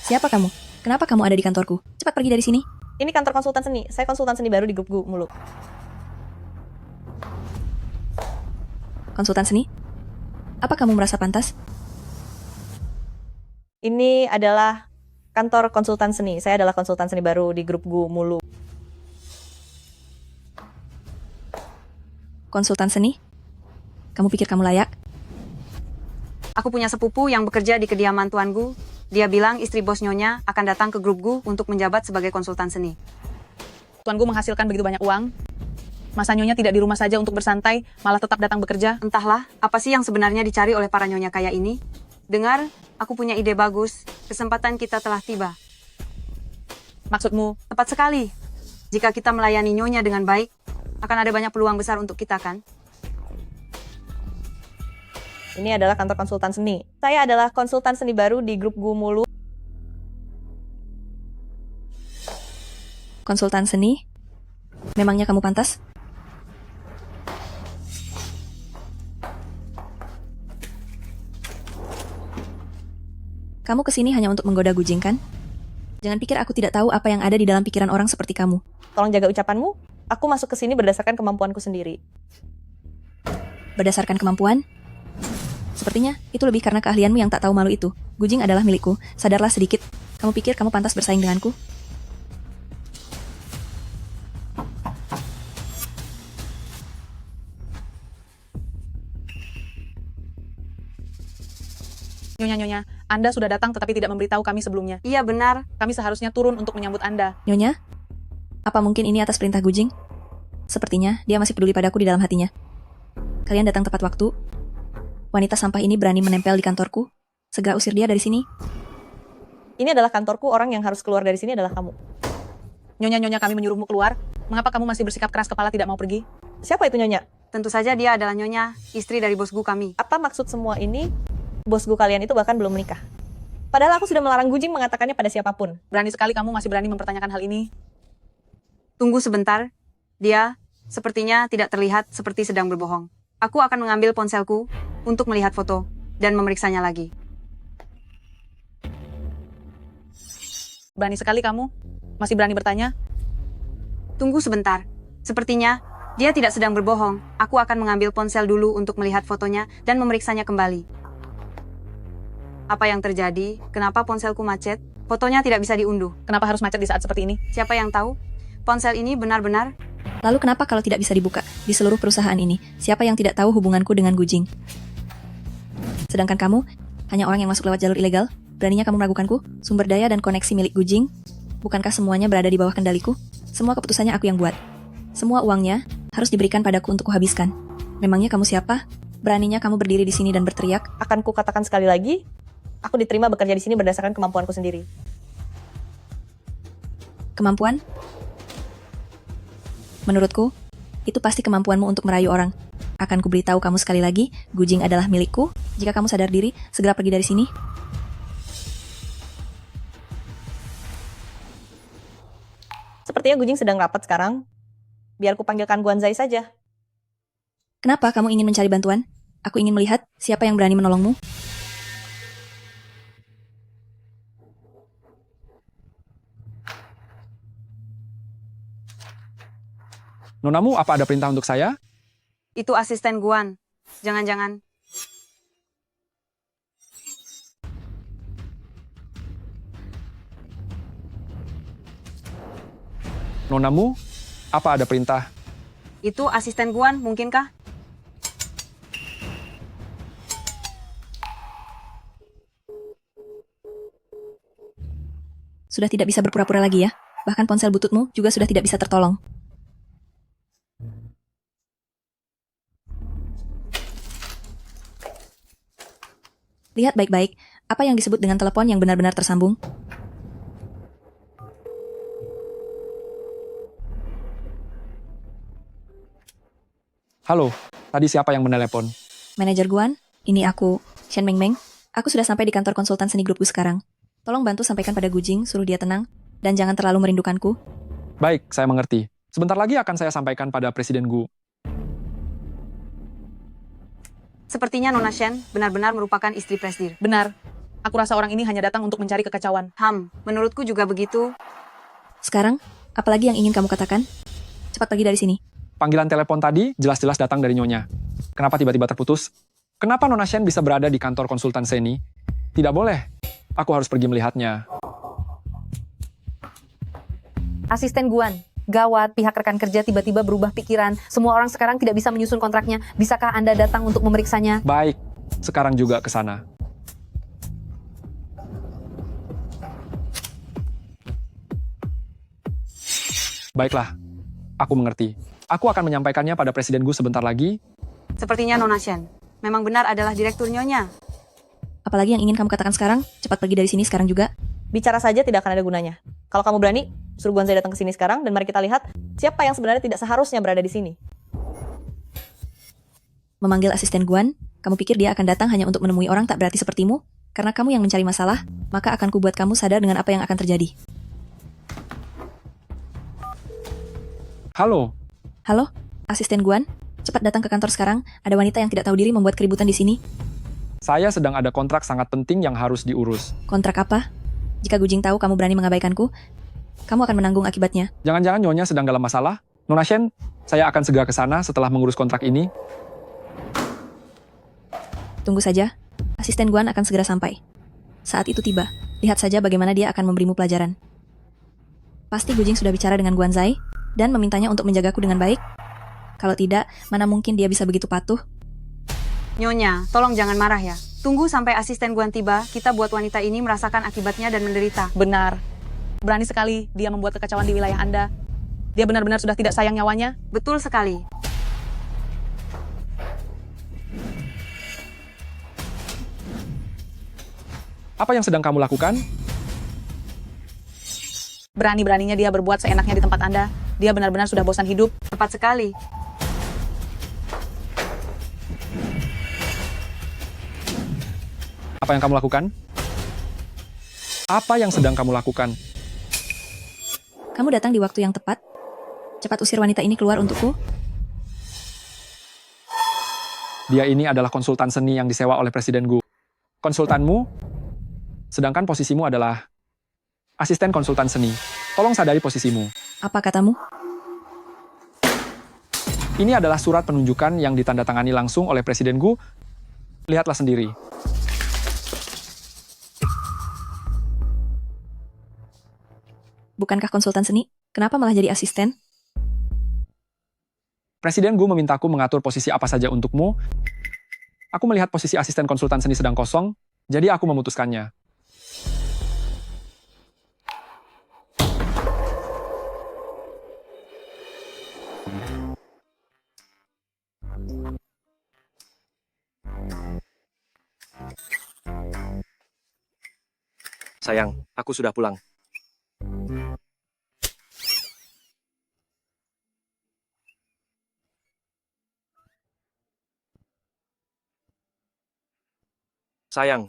Siapa kamu? Kenapa kamu ada di kantorku? Cepat pergi dari sini. Ini kantor konsultan seni. Saya konsultan seni baru di grup Gu Muluk. Konsultan seni? Apa kamu merasa pantas? Ini adalah kantor konsultan seni. Saya adalah konsultan seni baru di grup Gu Mulu. Konsultan seni? Kamu pikir kamu layak? Aku punya sepupu yang bekerja di kediaman Tuan Gu. Dia bilang istri bos Nyonya akan datang ke grup Gu untuk menjabat sebagai konsultan seni. Tuan Gu menghasilkan begitu banyak uang. Masa Nyonya tidak di rumah saja untuk bersantai, malah tetap datang bekerja. Entahlah, apa sih yang sebenarnya dicari oleh para Nyonya kaya ini? Dengar, aku punya ide bagus. Kesempatan kita telah tiba. Maksudmu? Tepat sekali. Jika kita melayani Nyonya dengan baik, akan ada banyak peluang besar untuk kita, kan? Ini adalah kantor konsultan seni. Saya adalah konsultan seni baru di grup Gu Mulu. Konsultan seni? Memangnya kamu pantas? Kamu kesini hanya untuk menggoda Gujing, kan? Jangan pikir aku tidak tahu apa yang ada di dalam pikiran orang seperti kamu. Tolong jaga ucapanmu. Aku masuk ke sini berdasarkan kemampuanku sendiri. Berdasarkan kemampuan? Sepertinya itu lebih karena keahlianmu yang tak tahu malu itu. Gujing adalah milikku. Sadarlah sedikit. Kamu pikir kamu pantas bersaing denganku? Nyonya, Anda sudah datang tetapi tidak memberitahu kami sebelumnya. Iya, benar. Kami seharusnya turun untuk menyambut Anda. Nyonya? Apa mungkin ini atas perintah Gujing? Sepertinya dia masih peduli padaku di dalam hatinya. Kalian datang tepat waktu. Wanita sampah ini berani menempel di kantorku. Segera usir dia dari sini. Ini adalah kantorku, orang yang harus keluar dari sini adalah kamu. Nyonya, kami menyuruhmu keluar. Mengapa kamu masih bersikap keras kepala tidak mau pergi? Siapa itu Nyonya? Tentu saja dia adalah Nyonya, istri dari bos Gu kami. Apa maksud semua ini? Bos Gu kalian itu bahkan belum menikah. Padahal aku sudah melarang Gujing mengatakannya pada siapapun. Berani sekali kamu masih berani mempertanyakan hal ini. Tunggu sebentar. Dia sepertinya tidak terlihat seperti sedang berbohong. Aku akan mengambil ponselku untuk melihat foto dan memeriksanya lagi. Berani sekali kamu. Masih berani bertanya. Tunggu sebentar. Sepertinya dia tidak sedang berbohong. Aku akan mengambil ponsel dulu untuk melihat fotonya dan memeriksanya kembali. Apa yang terjadi? Kenapa ponselku macet? Fotonya tidak bisa diunduh. Kenapa harus macet di saat seperti ini? Siapa yang tahu? Ponsel ini benar-benar... Lalu kenapa kalau tidak bisa dibuka di seluruh perusahaan ini? Siapa yang tidak tahu hubunganku dengan Gujing? Sedangkan kamu, hanya orang yang masuk lewat jalur ilegal? Beraninya kamu meragukanku? Sumber daya dan koneksi milik Gujing? Bukankah semuanya berada di bawah kendaliku? Semua keputusannya aku yang buat. Semua uangnya harus diberikan padaku untuk kuhabiskan. Memangnya kamu siapa? Beraninya kamu berdiri di sini dan berteriak? Akan kukatakan sekali lagi, aku diterima bekerja di sini berdasarkan kemampuanku sendiri. Kemampuan? Menurutku, itu pasti kemampuanmu untuk merayu orang. Akan kuberitahu kamu sekali lagi, Gujing adalah milikku. Jika kamu sadar diri, segera pergi dari sini. Sepertinya Gujing sedang rapat sekarang. Biar ku panggilkan Guanzai saja. Kenapa kamu ingin mencari bantuan? Aku ingin melihat siapa yang berani menolongmu. Nonamu, apa ada perintah untuk saya? Itu asisten Guan. Jangan-jangan... Nonamu, apa ada perintah? Itu asisten Guan, mungkinkah? Sudah tidak bisa berpura-pura lagi ya. Bahkan ponsel bututmu juga sudah tidak bisa tertolong. Lihat baik-baik, apa yang disebut dengan telepon yang benar-benar tersambung? Halo, tadi siapa yang menelepon? Manajer Guan, ini aku, Shen Mengmeng. Aku sudah sampai di kantor konsultan seni grupku sekarang. Tolong bantu sampaikan pada Gujing, suruh dia tenang, dan jangan terlalu merindukanku. Baik, saya mengerti. Sebentar lagi akan saya sampaikan pada Presiden Gu. Sepertinya Nona Shen benar-benar merupakan istri Presdir. Benar. Aku rasa orang ini hanya datang untuk mencari kekacauan. Menurutku juga begitu. Sekarang, apalagi yang ingin kamu katakan? Cepat pergi dari sini. Panggilan telepon tadi jelas-jelas datang dari Nyonya. Kenapa tiba-tiba terputus? Kenapa Nona Shen bisa berada di kantor konsultan seni? Tidak boleh. Aku harus pergi melihatnya. Asisten Guan, gawat, pihak rekan kerja tiba-tiba berubah pikiran. Semua orang sekarang tidak bisa menyusun kontraknya. Bisakah Anda datang untuk memeriksanya? Baik, sekarang juga ke sana. Baiklah, aku mengerti. Aku akan menyampaikannya pada Presiden Gu sebentar lagi. Sepertinya Nona Shen memang benar adalah direktur Nyonya. Apalagi yang ingin kamu katakan sekarang, cepat pergi dari sini sekarang juga. Bicara saja tidak akan ada gunanya. Kalau kamu berani, suruh Guanzai datang ke sini sekarang dan mari kita lihat siapa yang sebenarnya tidak seharusnya berada di sini. Memanggil asisten Guan, kamu pikir dia akan datang hanya untuk menemui orang tak berarti sepertimu? Karena kamu yang mencari masalah, maka akan kubuat kamu sadar dengan apa yang akan terjadi. Halo. Halo, asisten Guan, cepat datang ke kantor sekarang. Ada wanita yang tidak tahu diri membuat keributan di sini. Saya sedang ada kontrak sangat penting yang harus diurus. Kontrak apa? Jika Gujing tahu kamu berani mengabaikanku, kamu akan menanggung akibatnya. Jangan-jangan Nyonya sedang dalam masalah? Nona Shen, saya akan segera ke sana setelah mengurus kontrak ini. Tunggu saja, asisten Guan akan segera sampai. Saat itu tiba, lihat saja bagaimana dia akan memberimu pelajaran. Pasti Gujing sudah bicara dengan Guanzai dan memintanya untuk menjagaku dengan baik. Kalau tidak, mana mungkin dia bisa begitu patuh? Nyonya, tolong jangan marah ya. Tunggu sampai asisten Guan tiba, kita buat wanita ini merasakan akibatnya dan menderita. Benar. Berani sekali dia membuat kekacauan di wilayah Anda. Dia benar-benar sudah tidak sayang nyawanya. Betul sekali. Apa yang sedang kamu lakukan? Berani-beraninya dia berbuat seenaknya di tempat Anda. Dia benar-benar sudah bosan hidup. Tepat sekali. Apa yang kamu lakukan? Apa yang sedang kamu lakukan? Kamu datang di waktu yang tepat. Cepat usir wanita ini keluar untukku. Dia ini adalah konsultan seni yang disewa oleh Presiden Gu. Konsultanmu, sedangkan posisimu adalah asisten konsultan seni. Tolong sadari posisimu. Apa katamu? Ini adalah surat penunjukan yang ditandatangani langsung oleh Presiden Gu. Lihatlah sendiri. Bukankah konsultan seni? Kenapa malah jadi asisten? Presiden Gu memintaku mengatur posisi apa saja untukmu. Aku melihat posisi asisten konsultan seni sedang kosong, jadi aku memutuskannya. Sayang, aku sudah pulang. Sayang.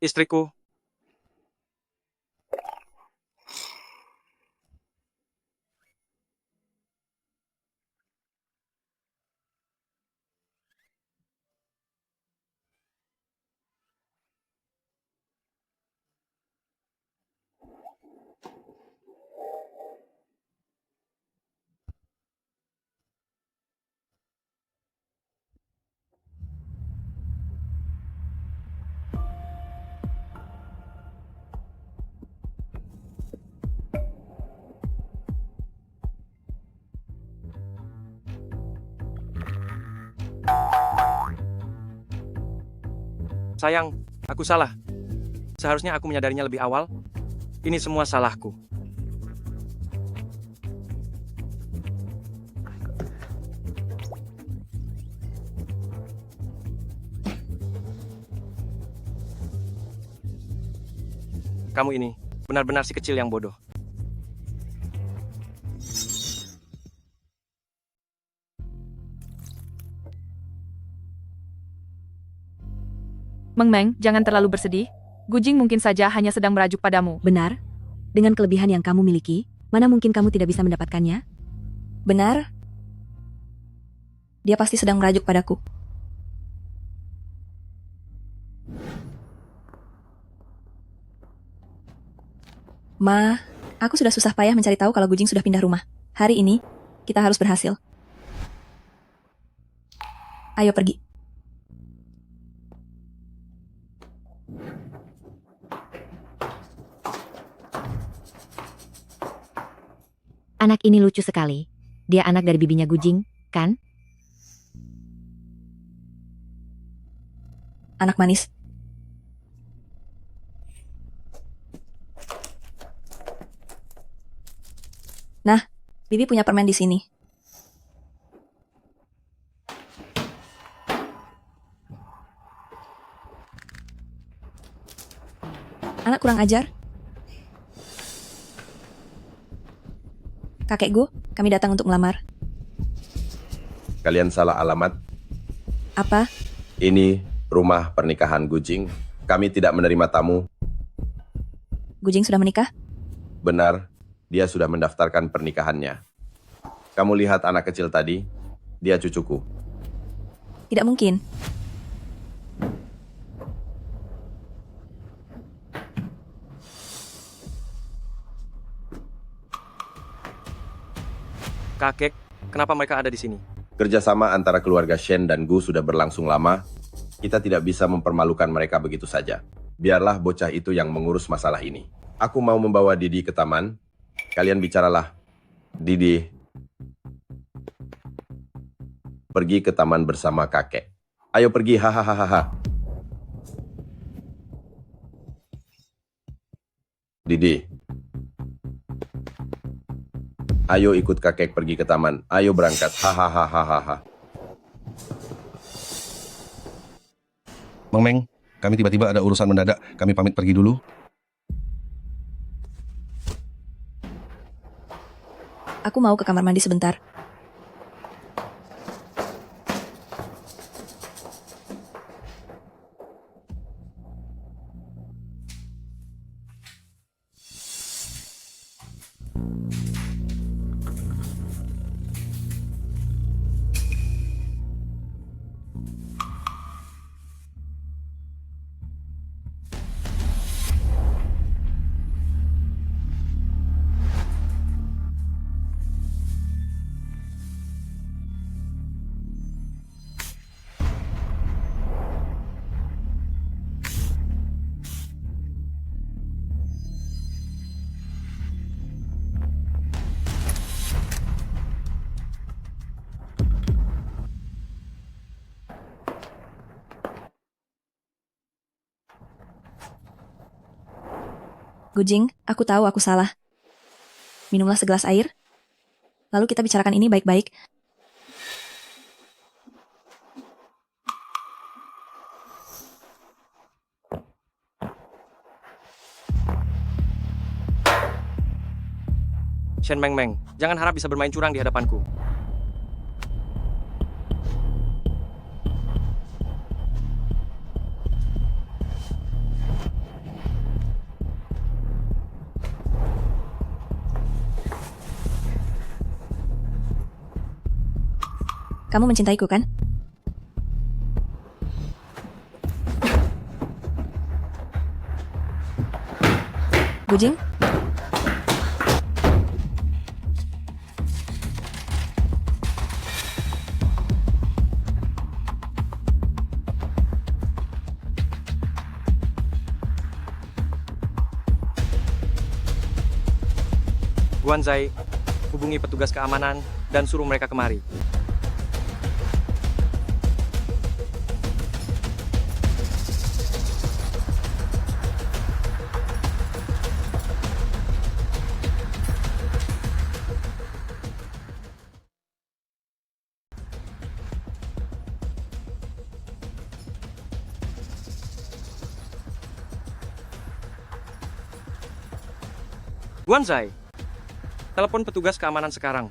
Istriku. Sayang, aku salah. Seharusnya aku menyadarinya lebih awal. Ini semua salahku. Kamu ini benar-benar si kecil yang bodoh. Meng Meng, jangan terlalu bersedih. Gujing mungkin saja hanya sedang merajuk padamu. Benar. Dengan kelebihan yang kamu miliki, mana mungkin kamu tidak bisa mendapatkannya? Benar. Dia pasti sedang merajuk padaku. Ma, aku sudah susah payah mencari tahu kalau Gujing sudah pindah rumah. Hari ini, kita harus berhasil. Ayo pergi. Anak ini lucu sekali. Dia anak dari bibinya Gujing, kan? Anak manis. Nah, Bibi punya permen di sini. Anak kurang ajar. Kakek Gu, kami datang untuk melamar. Kalian salah alamat. Apa? Ini rumah pernikahan Gujing. Kami tidak menerima tamu. Gujing sudah menikah? Benar, dia sudah mendaftarkan pernikahannya. Kamu lihat anak kecil tadi? Dia cucuku. Tidak mungkin. Kakek, kenapa mereka ada di sini? Kerjasama antara keluarga Shen dan Gu sudah berlangsung lama. Kita tidak bisa mempermalukan mereka begitu saja. Biarlah bocah itu yang mengurus masalah ini. Aku mau membawa Didi ke taman. Kalian bicaralah. Didi, pergi ke taman bersama kakek. Ayo pergi, hahaha. Didi, ayo ikut kakek pergi ke taman. Ayo berangkat, hahaha. Mang Meng, kami tiba-tiba ada urusan mendadak. Kami pamit pergi dulu. Aku mau ke kamar mandi sebentar. Gujing, aku tahu aku salah. Minumlah segelas air. Lalu kita bicarakan ini baik-baik. Shen Meng Meng, jangan harap bisa bermain curang di hadapanku. Kamu mencintaiku, kan? Gujing? Guanzai, hubungi petugas keamanan dan suruh mereka kemari. Guanzai, telepon petugas keamanan sekarang.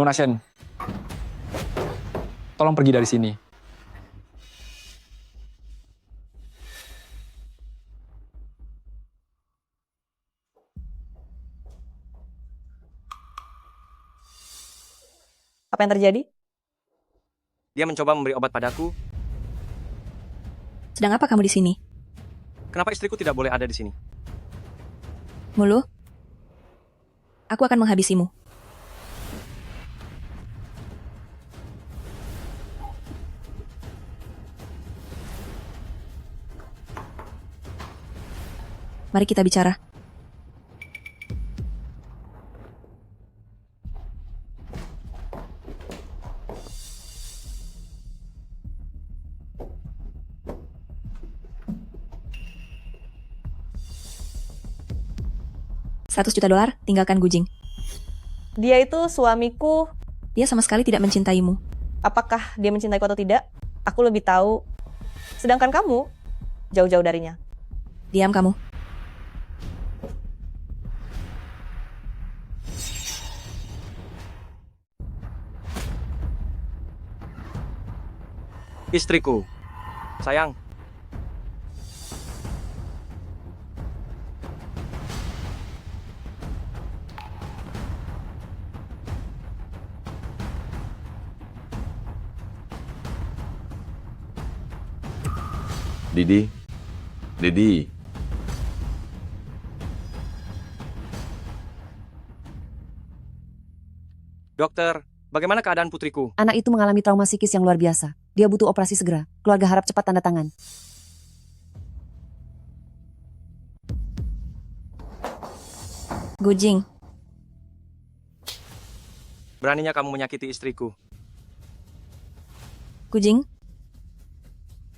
Nona Shen, tolong pergi dari sini. Apa yang terjadi? Dia mencoba memberi obat padaku. Sedang apa kamu di sini? Kenapa istriku tidak boleh ada di sini? Mulu? Aku akan menghabisimu. Mari kita bicara. $100 juta, tinggalkan Gujing. Dia itu suamiku. Dia sama sekali tidak mencintaimu. Apakah dia mencintaiku atau tidak? Aku lebih tahu. Sedangkan kamu jauh-jauh darinya. Diam kamu. Istriku. Sayang. Didi. Didi. Dokter, bagaimana keadaan putriku? Anak itu mengalami trauma psikis yang luar biasa. Dia butuh operasi segera. Keluarga harap cepat tanda tangan. Gujing. Beraninya kamu menyakiti istriku. Gujing.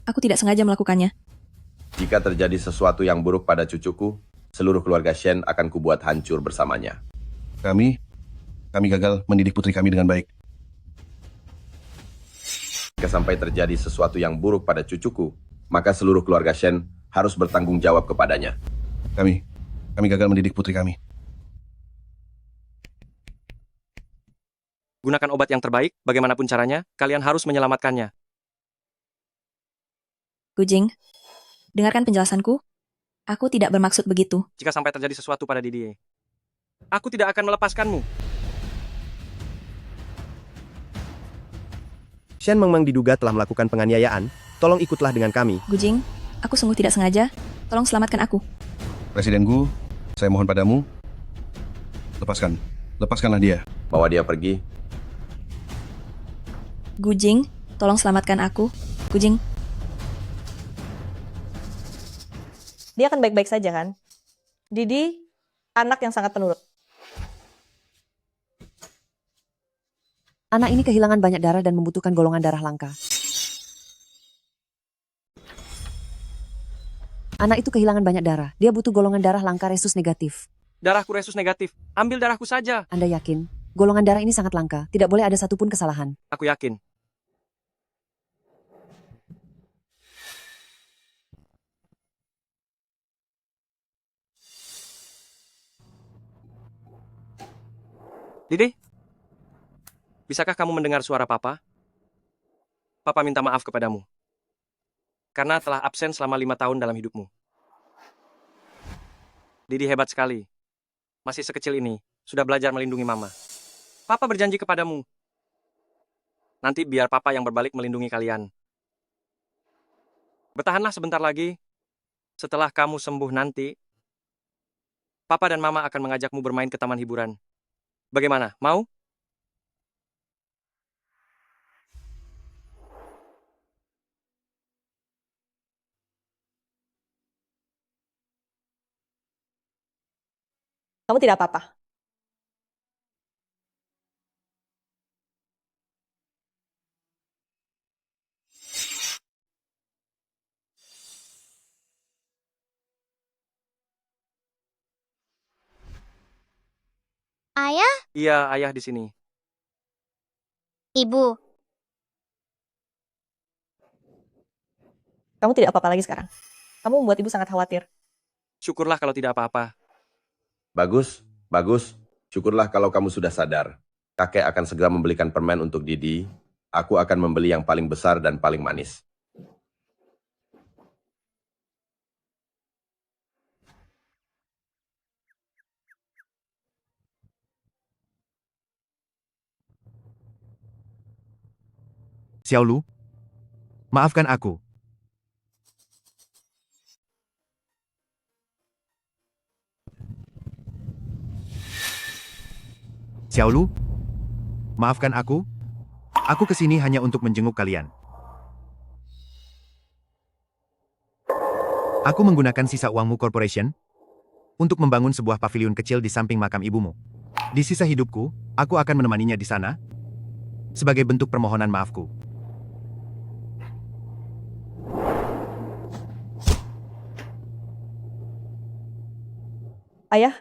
Aku tidak sengaja melakukannya. Jika terjadi sesuatu yang buruk pada cucuku, seluruh keluarga Shen akan kubuat hancur bersamanya. Kami gagal mendidik putri kami dengan baik. Jika sampai terjadi sesuatu yang buruk pada cucuku, maka seluruh keluarga Shen harus bertanggung jawab kepadanya. Kami gagal mendidik putri kami. Gunakan obat yang terbaik, bagaimanapun caranya, kalian harus menyelamatkannya. Gujing, dengarkan penjelasanku. Aku tidak bermaksud begitu. Jika sampai terjadi sesuatu pada Didier, aku tidak akan melepaskanmu. Shen Mengmeng diduga telah melakukan penganiayaan. Tolong ikutlah dengan kami. Gujing, aku sungguh tidak sengaja. Tolong selamatkan aku. Presiden Gu, saya mohon padamu, lepaskanlah dia. Bawa dia pergi. Gujing, tolong selamatkan aku. Gujing. Dia akan baik-baik saja kan? Didi, anak yang sangat penurut. Anak ini kehilangan banyak darah dan membutuhkan golongan darah langka. Anak itu kehilangan banyak darah. Dia butuh golongan darah langka resus negatif. Darahku resus negatif. Ambil darahku saja. Anda yakin? Golongan darah ini sangat langka. Tidak boleh ada satupun kesalahan. Aku yakin. Didi, bisakah kamu mendengar suara Papa? Papa minta maaf kepadamu. Karena telah absen selama 5 tahun dalam hidupmu. Didi hebat sekali. Masih sekecil ini, sudah belajar melindungi Mama. Papa berjanji kepadamu. Nanti biar Papa yang berbalik melindungi kalian. Bertahanlah sebentar lagi. Setelah kamu sembuh nanti, Papa dan Mama akan mengajakmu bermain ke taman hiburan. Bagaimana? Mau? Kamu tidak apa-apa. Ayah? Iya, ayah di sini. Ibu. Kamu tidak apa-apa lagi sekarang. Kamu membuat ibu sangat khawatir. Syukurlah kalau tidak apa-apa. Bagus, bagus. Syukurlah kalau kamu sudah sadar. Kakek akan segera membelikan permen untuk Didi. Aku akan membeli yang paling besar dan paling manis. Xiaolu, maafkan aku. Xiaolu, maafkan aku. Aku kesini hanya untuk menjenguk kalian. Aku menggunakan sisa uangmu corporation untuk membangun sebuah pavilion kecil di samping makam ibumu. Di sisa hidupku, aku akan menemaninya di sana sebagai bentuk permohonan maafku. Ayah,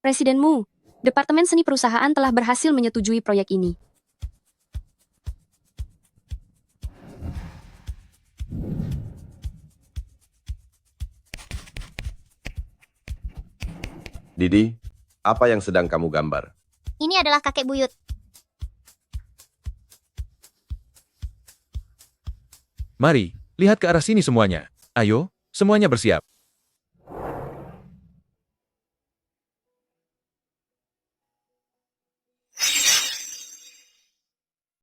Presidenmu, Departemen Seni Perusahaan telah berhasil menyetujui proyek ini. Didi, apa yang sedang kamu gambar? Ini adalah kakek buyut. Mari, lihat ke arah sini semuanya. Ayo, semuanya bersiap.